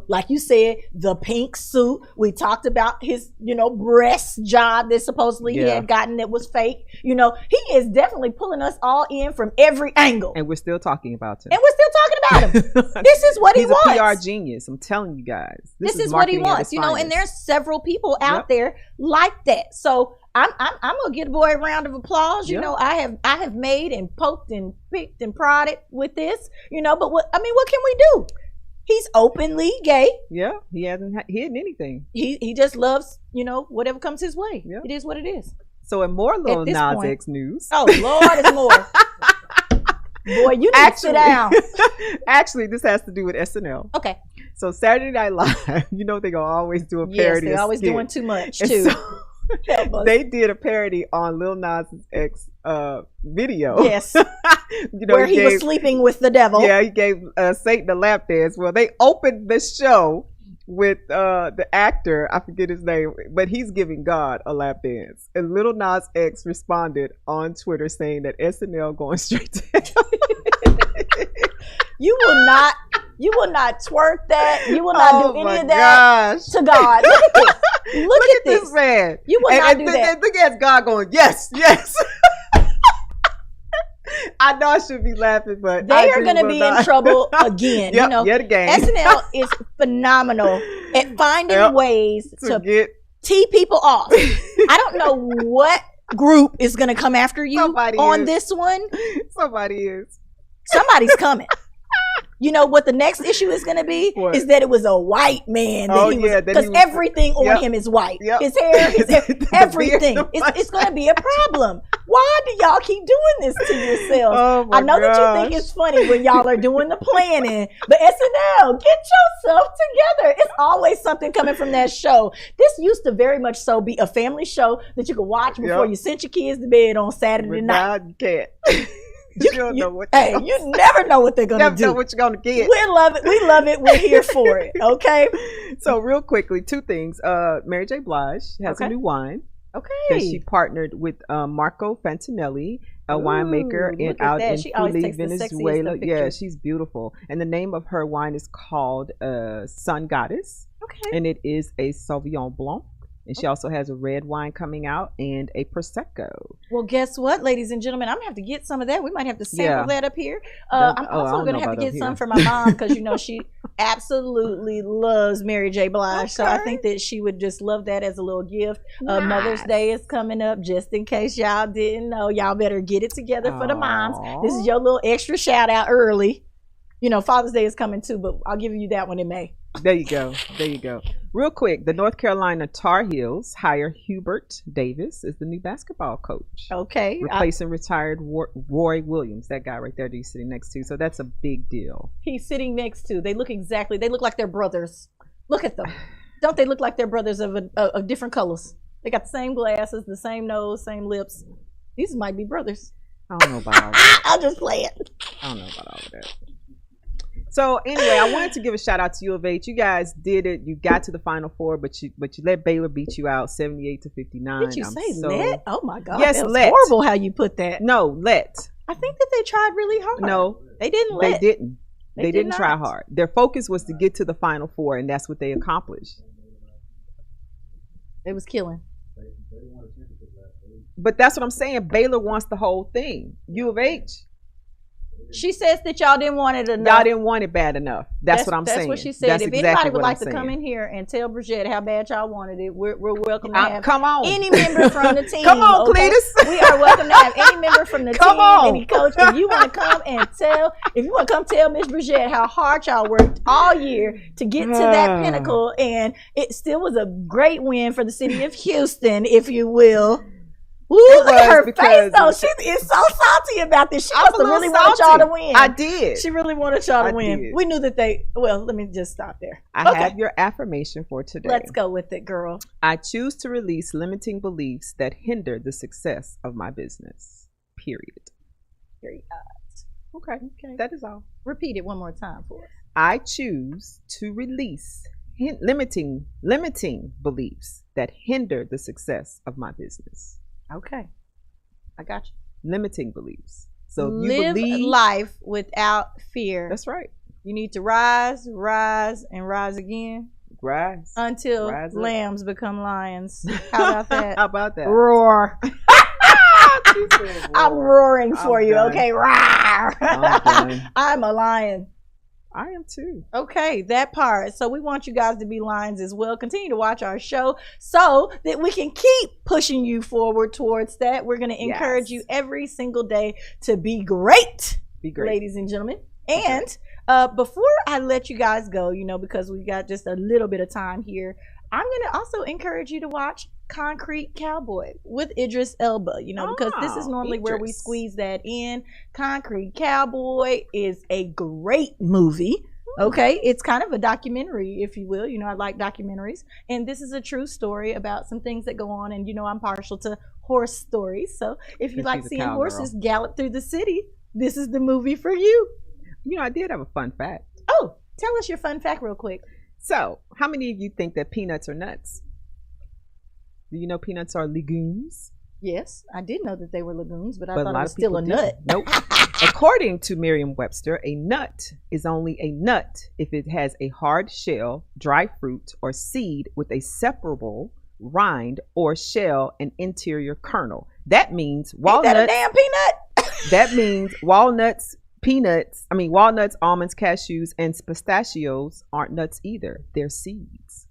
like you said, the pink suit. We talked about his, breast job that supposedly he had gotten that was fake. He is definitely pulling us all in from every angle. And we're still talking about him. This is what he wants. He's a PR genius. I'm telling you guys. This is what he wants, and there's several people out there like that. So I'm gonna give the boy a round of applause. I have made and poked and picked and prodded with this. But what can we do? He's openly gay. Yeah, he hasn't hidden anything. He just loves whatever comes his way. Yeah. It is what it is. So in more Lil Nas X news. Oh Lord, it's more. Boy, you need to sit down. Actually, this has to do with SNL. Okay. So Saturday Night Live, they're gonna always do a parody. Yes, they're always doing too much too. They did a parody on Lil Nas X video. Yes. Where he was sleeping with the devil. Yeah, he gave Satan a lap dance. Well, they opened the show with the actor, I forget his name, but he's giving God a lap dance. And Lil Nas X responded on Twitter saying that SNL going straight to hell. You will not twerk that. You will not do any of that gosh. to God. Look at this. Look at this man. You will not do that. Look at God going, yes, yes. I know I should be laughing, but they are going to be in trouble again. Yep, you know, yet again. SNL is phenomenal at finding ways to get tee people off. I don't know what group is going to come after you this one. Somebody is. Somebody's coming. You know what the next issue is going to be? What? Is that it was a white man. Because everything on him is white. Yep. His hair, everything. It's going to be a problem. Why do y'all keep doing this to yourselves? Oh my I know that you think gosh. it's funny when y'all are doing the planning, but SNL, get yourself together. It's always something coming from that show. This used to very much so be a family show that you could watch before you sent your kids to bed on Saturday night. Now you can't. You don't know what you never know what they're gonna never do. know what you're gonna get. We love it. We love it. We're here for it. Okay. So real quickly, two things. Mary J. Blige has a new wine. Okay. That she partnered with Marco Fantinelli, a winemaker out in Philly, Venezuela. Yeah, she's beautiful. And the name of her wine is called Sun Goddess. Okay. And it is a Sauvignon Blanc. And she also has a red wine coming out and a Prosecco. Well, guess what, ladies and gentlemen? I'm going to have to get some of that. We might have to sample that up here. I I'm also don't going know to have to about get up some here. for my mom because, you know, she absolutely loves Mary J. Blige. So I think that she would just love that as a little gift. Mother's Day is coming up. Just in case y'all didn't know, y'all better get it together for the moms. This is your little extra shout out early. You know, Father's Day is coming too, but I'll give you that one in May. There you go. There you go. Real quick, the North Carolina Tar Heels hire Hubert Davis as the new basketball coach. Okay. Replacing retired Roy Williams, that guy right there that he's sitting next to. So that's a big deal. He's sitting next to. They look like they're brothers. Look at them. Don't they look like they're brothers of different colors? They got the same glasses, the same nose, same lips. These might be brothers. I don't know about all that. I'll just play it. I don't know about all of that. So anyway, I wanted to give a shout out to U of H. You guys did it. You got to the Final Four, but you let Baylor beat you out 78-59. Did you say let? Oh my God. Yes, that was let. horrible how you put that. No, let. I think that they tried really hard. No. They didn't let. They didn't. They didn't did try not. hard. Their focus was to get to the Final Four, and that's what they accomplished. It was killing. But that's what I'm saying. Baylor wants the whole thing. U of H. She says that y'all didn't want it enough. Y'all didn't want it bad enough. That's what I'm saying. That's what she said. That's if exactly anybody would what like I'm to come saying. in here and tell Bridget how bad y'all wanted it, we're welcome to have Come on. any member from the team. Come on, okay? Cletus. We are welcome to have any member from the Come team, on. any coach. If you want to come and tell Miss Bridget how hard y'all worked all year to get to that pinnacle, and it still was a great win for the city of Houston, if you will. Ooh, look at her face though. She is so salty about this. She must have really wanted y'all to win. I did. She really wanted y'all to I win. did. We knew that let me just stop there. I have your affirmation for today. Let's go with it, girl. I choose to release limiting beliefs that hinder the success of my business. Period. Okay. That is all. Repeat it one more time for us. I choose to release limiting beliefs that hinder the success of my business. Okay. I got you. Limiting beliefs. So live you believe life without fear. That's right. You need to rise, and rise again. Rise. Until lambs become lions. How about that? How about that? Roar. I'm roaring for you, done. okay? Roar. I'm a lion. I am too. Okay, that part. So we want you guys to be lions as well. Continue to watch our show so that we can keep pushing you forward towards that. We're going to encourage you every single day to be great. Be great. Ladies and gentlemen. And before I let you guys go, because we got just a little bit of time here, I'm going to also encourage you to watch Concrete Cowboy with Idris Elba, because this is normally where we squeeze that in. Concrete Cowboy is a great movie. Okay, it's kind of a documentary, if you will. I like documentaries, and this is a true story about some things that go on. And I'm partial to horse stories, so if you like seeing horses gallop through the city, this is the movie for you. I did have a fun fact. Oh, tell us your fun fact real quick. So, how many of you think that peanuts are nuts? Do you know peanuts are legumes? Yes, I did know that they were legumes, but I But thought a it lot was of still a people nut. didn't. Nope. According to Merriam-Webster, a nut is only a nut if it has a hard shell, dry fruit, or seed with a separable rind or shell and interior kernel. That means walnuts. Ain't that a damn peanut? That means walnuts, almonds, cashews, and pistachios aren't nuts either. They're seeds.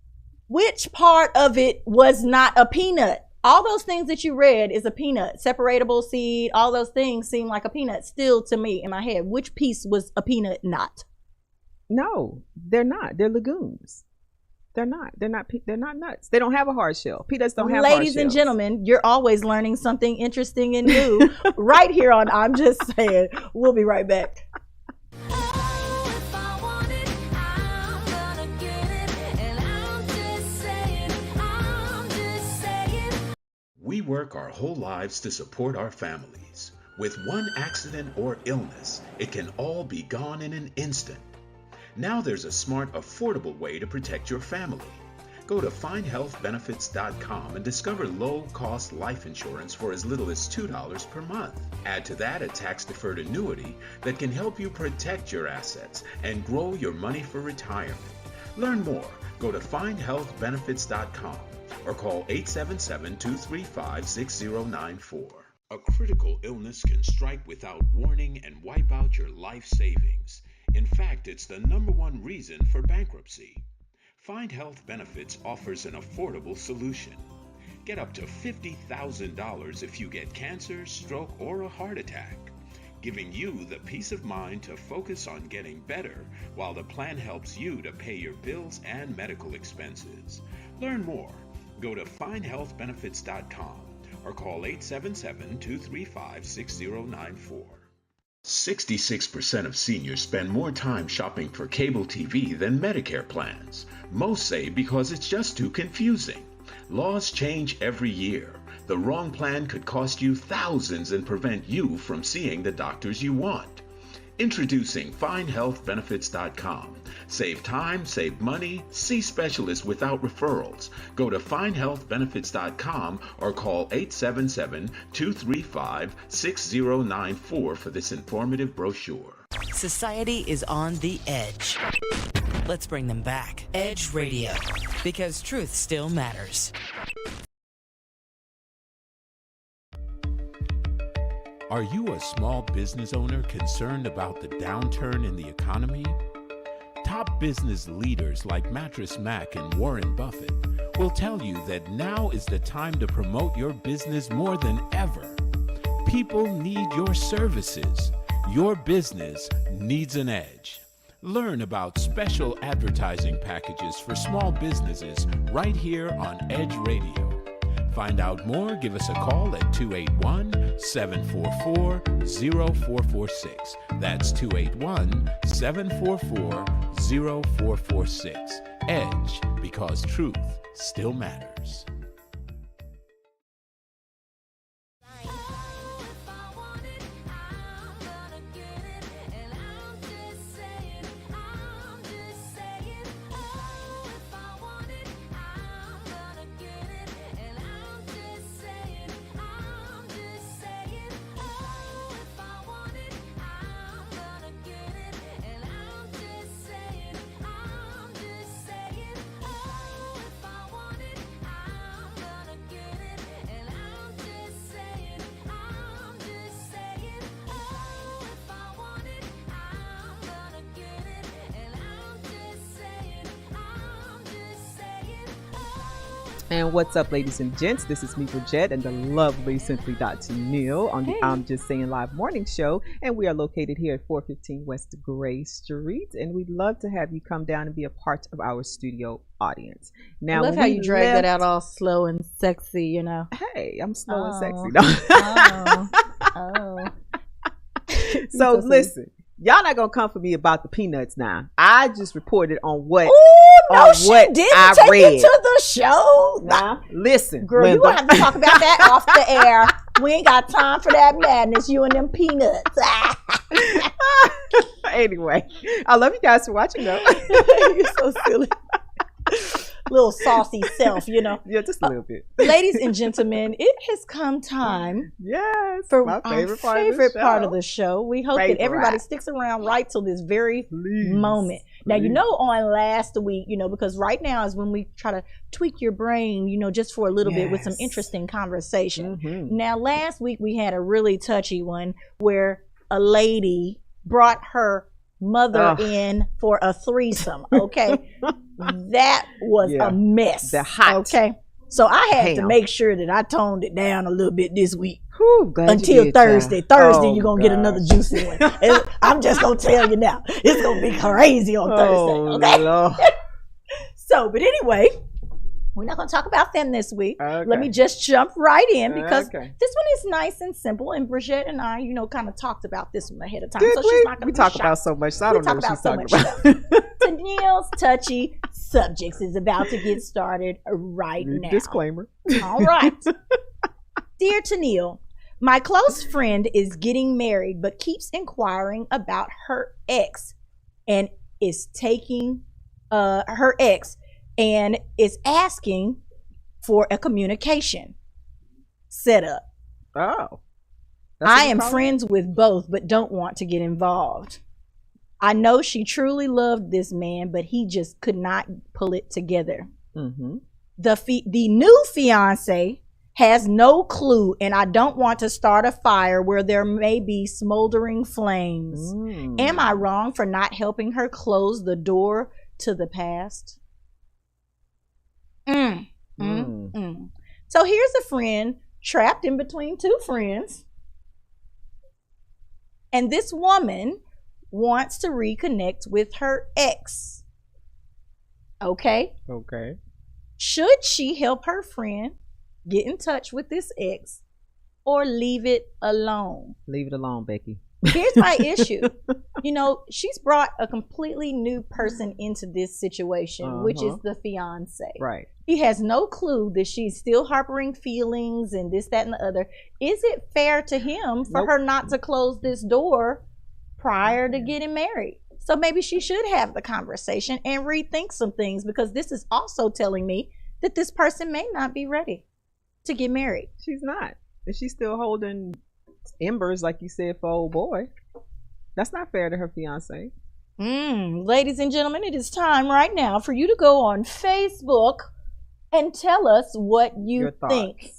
Which part of it was not a peanut? All those things that you read is a peanut. Separatable seed, all those things seem like a peanut still to me in my head. Which piece was a peanut not? No, they're not. They're legumes. They're not. They're not nuts. They don't have a hard shell. Peanuts don't have hard shells. Ladies and gentlemen, you're always learning something interesting and new right here on I'm Just Saying. We'll be right back. We work our whole lives to support our families. With one accident or illness, it can all be gone in an instant. Now there's a smart, affordable way to protect your family. Go to findhealthbenefits.com and discover low-cost life insurance for as little as $2 per month. Add to that a tax-deferred annuity that can help you protect your assets and grow your money for retirement. Learn more. Go to findhealthbenefits.com or call 877-235-6094. A critical illness can strike without warning and wipe out your life savings. In fact, it's the #1 reason for bankruptcy. Find Health Benefits offers an affordable solution. Get up to $50,000 if you get cancer, stroke, or a heart attack, giving you the peace of mind to focus on getting better while the plan helps you to pay your bills and medical expenses. Learn more. Go to findhealthbenefits.com or call 877-235-6094. 66% of seniors spend more time shopping for cable TV than Medicare plans. Most say because it's just too confusing. Laws change every year. The wrong plan could cost you thousands and prevent you from seeing the doctors you want. Introducing FindHealthBenefits.com. Save time, save money, see specialists without referrals. Go to FindHealthBenefits.com or call 877-235-6094 for this informative brochure. Society is on the edge. Let's bring them back. Edge Radio, because truth still matters. Are you a small business owner concerned about the downturn in the economy? Top business leaders like Mattress Mac and Warren Buffett will tell you that now is the time to promote your business more than ever. People need your services. Your business needs an edge. Learn about special advertising packages for small businesses right here on Edge Radio. Find out more, give us a call at 281-744-0446. That's 281-744-0446. Edge, because truth still matters. And what's up, ladies and gents? This is me, Bridget, and the lovely Simply Dr. Neil on the I'm Just Saying Live morning show. And we are located here at 415 West Gray Street. And we'd love to have you come down and be a part of our studio audience. Now, I love how you drag that out all slow and sexy, you know. Hey, I'm slow and sexy. Oh. So listen. Y'all not gonna come for me about the peanuts now. I just reported on what she didn't take you to the show. Now, listen, girl, you gonna have to talk about that off the air. We ain't got time for that madness. You and them peanuts. Anyway, I love you guys for watching though. You're so silly. little saucy self, you know. Yeah, just a little bit. Ladies and gentlemen, it has come time for my our favorite part of the show. We hope that everybody sticks around right till this very moment. Now, you know, on last week, you know, because right now is when we try to tweak your brain, you know, just for a little bit with some interesting conversation. Now, last week we had a really touchy one where a lady brought her mother in for a threesome. Okay. That was a mess. The hot. Okay. So I had to make sure that I toned it down a little bit this week. Glad until Thursday. Thursday, you're going to get another gosh. juicy one. And I'm just going to tell you now. It's going to be crazy on Thursday. Okay. Lord. So, but anyway, we're not going to talk about them this week. Let me just jump right in because this one is nice and simple. And Bridget and I, you know, kind of talked about this one ahead of time. Did so we? she's not going to We talk about so much, so I don't know what she's talking about. Tennille's touchy subjects is about to get started right now. Disclaimer. All right. Dear Tennille, my close friend is getting married but keeps inquiring about her ex and is taking her ex and is asking for a communication setup. Oh. I am friends with both but don't want to get involved. I know she truly loved this man, but he just could not pull it together. The new fiance has no clue, and I don't want to start a fire where there may be smoldering flames. Am I wrong for not helping her close the door to the past? So here's a friend trapped in between two friends, and this woman wants to reconnect with her ex. Okay. Should she help her friend get in touch with this ex or leave it alone? Leave it alone, Becky. Here's my issue. You know, she's brought a completely new person into this situation, which is the fiance. Right. He has no clue that she's still harboring feelings and this, that, and the other. Is it fair to him for her not to close this door prior to getting married? So maybe she should have the conversation and rethink some things, because this is also telling me that this person may not be ready to get married. She's not. And she's still holding embers, like you said, for old boy. That's not fair to her fiance. Ladies and gentlemen, it is time right now for you to go on Facebook and tell us what you think.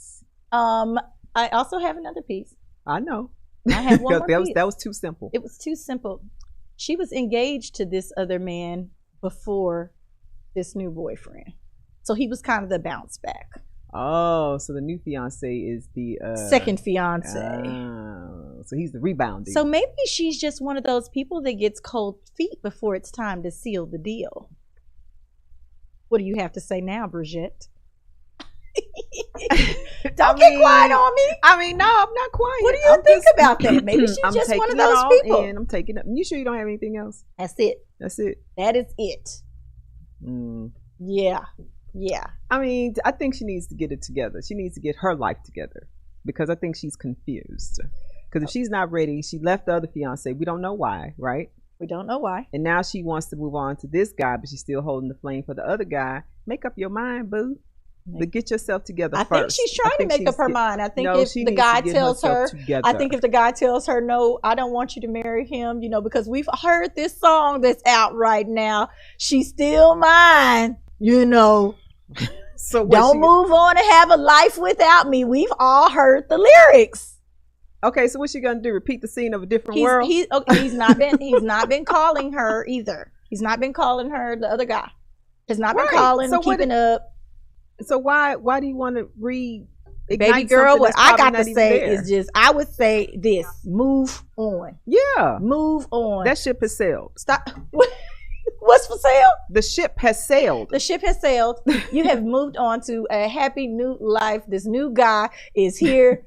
I also have another piece. I know. I have one more piece. That was too simple. It was too simple. She was engaged to this other man before this new boyfriend. So he was kind of the bounce back. Oh, so the new fiance is the second fiance. So he's the rebounding. So maybe she's just one of those people that gets cold feet before it's time to seal the deal. What do you have to say now, Bridget? Don't get quiet on me. I mean, no, I'm not quiet. What do you think about that? Maybe she's just one of those people. I'm taking it. You sure you don't have anything else? That's it. That's it. That is it. Yeah. I mean, I think she needs to get it together. She needs to get her life together, because I think she's confused. Because if she's not ready, she left the other fiance. We don't know why, right? We don't know why. And now she wants to move on to this guy, but she's still holding the flame for the other guy. Make up your mind, boo. But get yourself together first. I think she's trying to make up her mind. I think if the guy tells her, no, I don't want you to marry him, you know, because we've heard this song that's out right now. She's still mine, you know. So don't move on and have a life without me. We've all heard the lyrics. Okay, so what's she gonna do? Repeat the scene of a different world? He's not been calling her either. He's not been calling her. The other guy has not been calling, keeping up. So why do you want to baby girl? What I got to say is just, I would say this: move on. Yeah, move on. That ship has sailed. Stop. What's for sale? The ship has sailed. The ship has sailed. You have moved on to a happy new life. This new guy is here.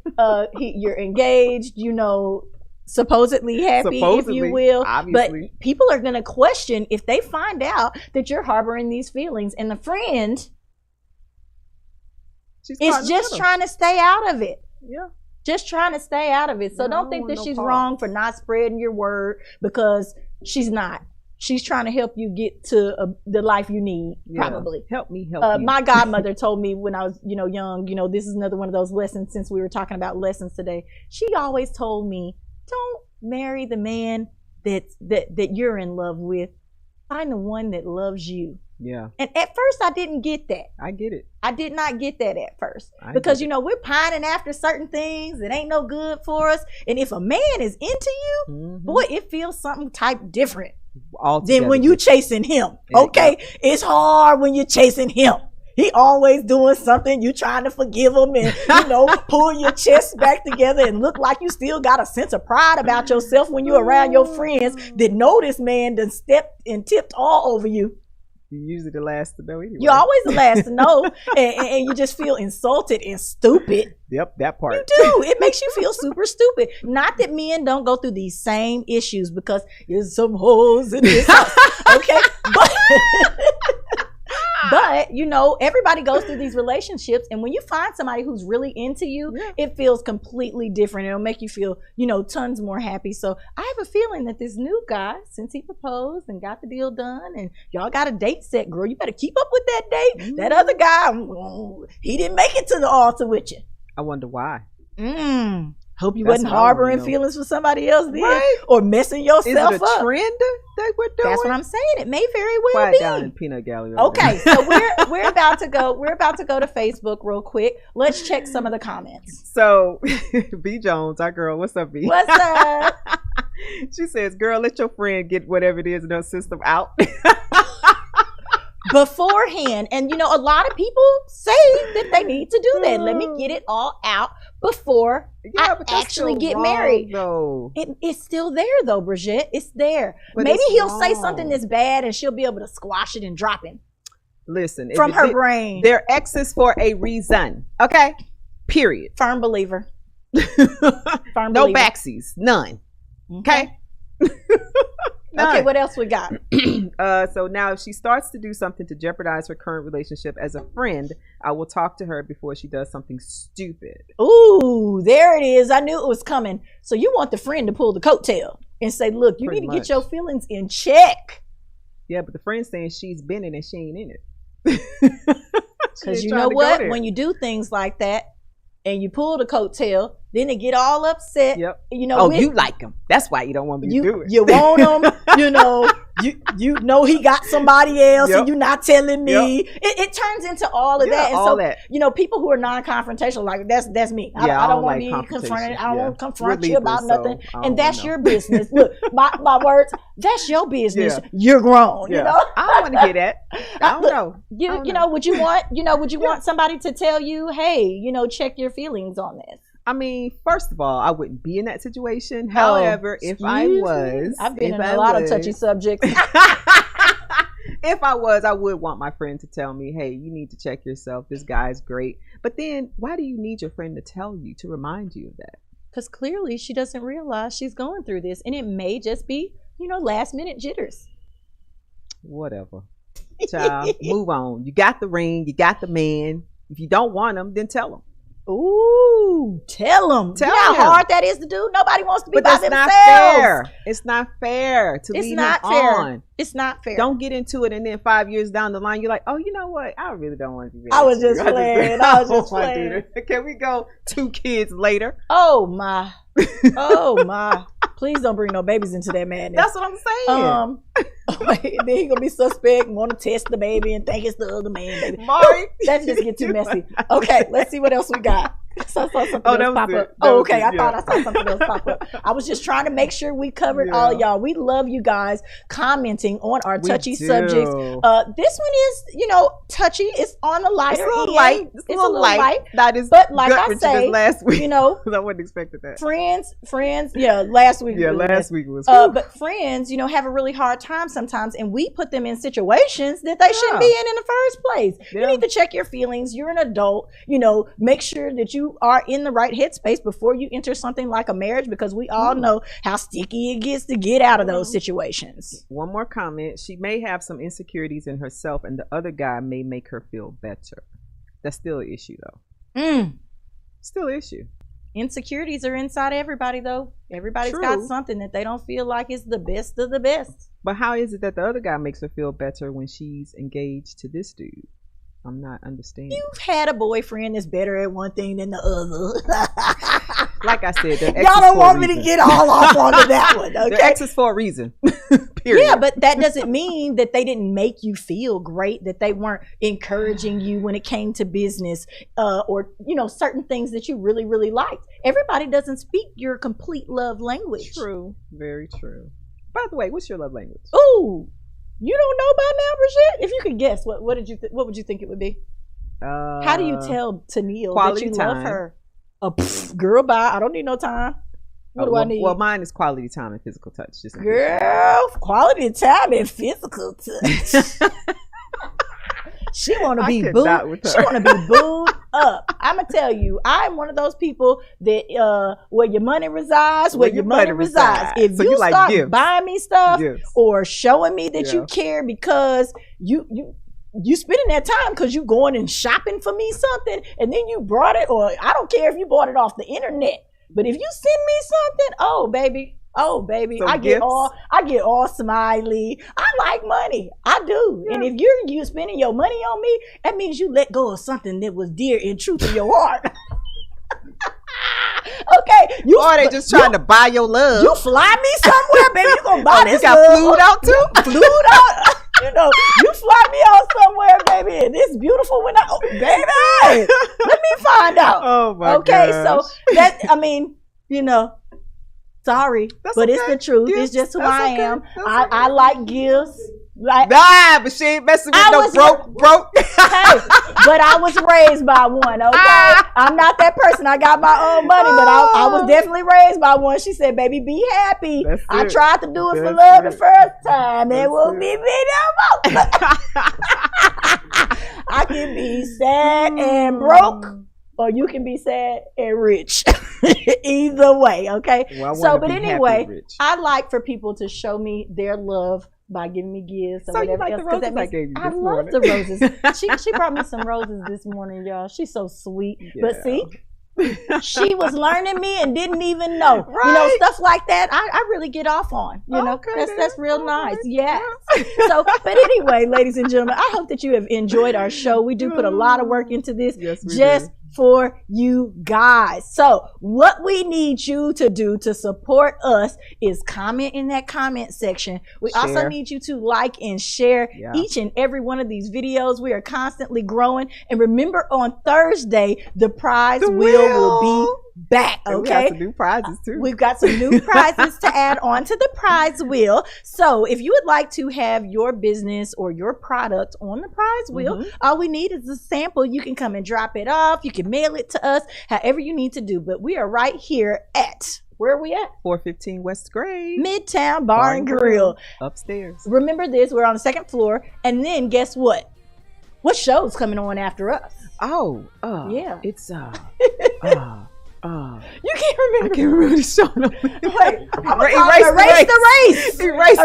You're engaged, you know, supposedly happy, if you will. Obviously. But people are going to question if they find out that you're harboring these feelings. And the friend is just trying to stay out of it. Yeah. Just trying to stay out of it. So don't think that she's wrong for not spreading your word, because she's not. she's trying to help you get to the life you need, probably. Help me help you. My godmother told me when I was, young, this is another one of those lessons since we were talking about lessons today. She always told me, don't marry the man that you're in love with. Find the one that loves you. Yeah. And at first I didn't get that. I get it. I did not get that at first. Because, we're pining after certain things that ain't no good for us. And if a man is into you, boy, it feels something type different than when you chasing him. Okay? It's hard when you're chasing him. He always doing something. You trying to forgive him and, pull your chest back together and look like you still got a sense of pride about yourself when you're around your friends that know this man done stepped and tipped all over you. You're usually the last to know anyway. You're always the last to know, and you just feel insulted and stupid. Yep, that part. You do. It makes you feel super stupid. Not that men don't go through these same issues, because there's some hoes in this house, okay? But, everybody goes through these relationships, and when you find somebody who's really into you, it feels completely different. It'll make you feel, tons more happy. So I have a feeling that this new guy, since he proposed and got the deal done, and y'all got a date set, girl, you better keep up with that date. That other guy, he didn't make it to the altar with you. I wonder why. Hope you wasn't harboring feelings for somebody else then, right? Or messing yourself up. Is it a trend that we're doing? That's what I'm saying. It may very well Quiet be. down in peanut gallery. Okay, so we're about to go. We're about to go to Facebook real quick. Let's check some of the comments. So, B Jones, our girl, what's up, B? What's up? She says, "Girl, let your friend get whatever it is in her system out." Beforehand. And a lot of people say that they need to do that. Let me get it all out before I actually get married. Though. It's still there though, Bridget. It's there. But maybe he'll wrong. say something that's bad and she'll be able to squash it and drop him. Listen, from her brain. They're exes for a reason. Okay? Period. Firm believer. Firm no believer. backsies. None. Okay? Okay, what else we got? So now if she starts to do something to jeopardize her current relationship as a friend, I will talk to her before she does something stupid. Ooh, there it is. I knew it was coming. So you want the friend to pull the coat-tail and say, look, you need to get your feelings in check. Yeah, but the friend's saying she's been in it and she ain't in it. Because you know what? When you do things like that and you pull the coattail, then they get all upset. Yep. You like him. That's why you don't want me to do it. You want him. You know he got somebody else, and you're not telling me. Yep. It turns into all of that. And all so that. People who are non-confrontational, like that's me. I don't want to be confronted. I don't want to confront you about nothing. And that's your business. Look, my words. That's your business. Yeah. You're grown. Yeah. I don't want to hear that. I don't know. Would you want somebody to tell you, hey, check your feelings on this? I mean, first of all, I wouldn't be in that situation. However, if I was, I've been in a lot of touchy subjects. If I was, I would want my friend to tell me, hey, you need to check yourself. This guy's great. But then why do you need your friend to tell you, to remind you of that? Because clearly she doesn't realize she's going through this. And it may just be, last minute jitters. Whatever. Child, move on. You got the ring. You got the man. If you don't want him, then tell him. Ooh, tell them. You know how hard that is to do? Nobody wants to be by themselves. Not fair. It's not fair to lead him on. It's not fair. Don't get into it and then 5 years down the line, you're like, oh, you know what? I really don't want to be I was just playing. Can we go 2 kids later? Oh, my. Oh, my. Please don't bring no babies into that madness. That's what I'm saying. Then he gonna be suspect and want to test the baby and think it's the other man, baby. Mari. That just get too messy. Okay, let's see what else we got. I saw something else pop up. Oh, okay. I thought I saw something else pop up. I was just trying to make sure we covered all of y'all. We love you guys commenting on our touchy subjects. This one is, touchy. It's on the lighter end. It's a little light. That is, but like I say, last week, I wouldn't expect that. Friends. Yeah, last week. Yeah, last week was. But friends, have a really hard time sometimes, and we put them in situations that they shouldn't be in the first place. You need to check your feelings. You're an adult. Make sure that you are in the right headspace before you enter something like a marriage, because we all know how sticky it gets to get out of those situations. One more comment. She may have some insecurities in herself, and the other guy may make her feel better. That's still an issue, though. Still an issue. insecurities are inside everybody, though. Everybody's True. got something that they don't feel like is the best of the best. But how is it that the other guy makes her feel better when she's engaged to this dude? I'm not understanding. You've had a boyfriend that's better at one thing than the other. Like I said, y'all don't want me to get all off onto that one, okay? The X is for a reason. Period. Yeah, but that doesn't mean that they didn't make you feel great, that they weren't encouraging you when it came to business, or certain things that you really, really liked. Everybody doesn't speak your complete love language. True, very true. By the way, what's your love language? Ooh, you don't know by now, Brigitte? If you could guess, what would you think it would be? How do you tell Tennille that you love her? Girl, bye. I don't need no time. What do I need? Well, mine is quality time and physical touch. Just girl, quality time and physical touch. She want to be booed. She want to be booed up. I'm gonna tell you, I'm one of those people that where your money resides, where your money resides. If so you start buying me stuff or showing me that you care because you spending that time because you going and shopping for me something, and then you brought it, or I don't care if you bought it off the internet, but if you send me something, oh baby, I get all smiley. I like money, I do. And if you spending your money on me, that means you let go of something that was dear and true to your heart. Okay, or they just trying to buy your love. You fly me somewhere, baby. You gonna buy this? You got flued out too? Flued out. You fly me out somewhere, baby, and it's beautiful when baby. Let me find out. Oh my god. Okay, so that sorry, that's but okay. It's the truth. Gifts. It's just who That's I okay. am. That's I like gifts. Like, but she ain't messing with no broke. Hey, but I was raised by one, okay? I'm not that person. I got my own money, but I was definitely raised by one. She said, baby, be happy. I tried to do it for love the first time. It will be me no more. I can be sad and broke, or you can be sad and rich. Either way, okay? Well, but anyway, I like for people to show me their love by giving me gifts or whatever else. The roses I gave you this morning. I love the roses. She brought me some roses this morning, y'all. She's so sweet. Yeah. But see, she was learning me and didn't even know. Right. Stuff like that. I really get off on. That's real nice. Yes. So, but anyway, ladies and gentlemen, I hope that you have enjoyed our show. We do put a lot of work into this. Yes, we just do. For you guys. So what we need you to do to support us is comment in that comment section. We also need you to like and share each and every one of these videos. We are constantly growing. And remember, on Thursday, the prize wheel will be back. Okay, we got some new prizes too. We've got some new prizes to add on to the prize wheel. So if you would like to have your business or your product on the prize wheel, all we need is a sample. You can come and drop it off. You can mail it to us, however you need to do. But we are right here at, where are we at? 415 West Gray. Midtown Bar and Grill. Upstairs. Remember this, we're on the second floor. And then guess what? What show's coming on after us? Yeah. It's you can't remember. I can't remember the show. Wait, Erase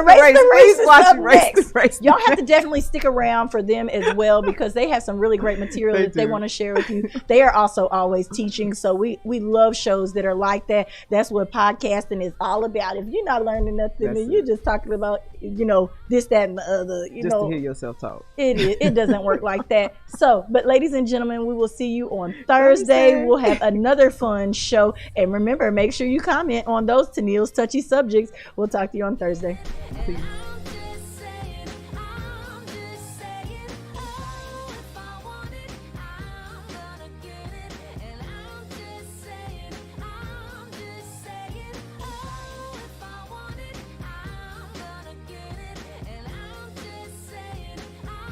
the race. Y'all have to definitely stick around for them as well, because they have some really great material that they want to share with you. They are also always teaching, so we love shows that are like that. That's what podcasting is all about. If you're not learning nothing, then you're just talking about this, that, and the other. Just to hear yourself talk. It doesn't work like that. So, but ladies and gentlemen, we will see you on Thursday. We'll have another fun show, and remember, make sure you comment on those Tennille's touchy subjects. We'll talk to you on Thursday. See you.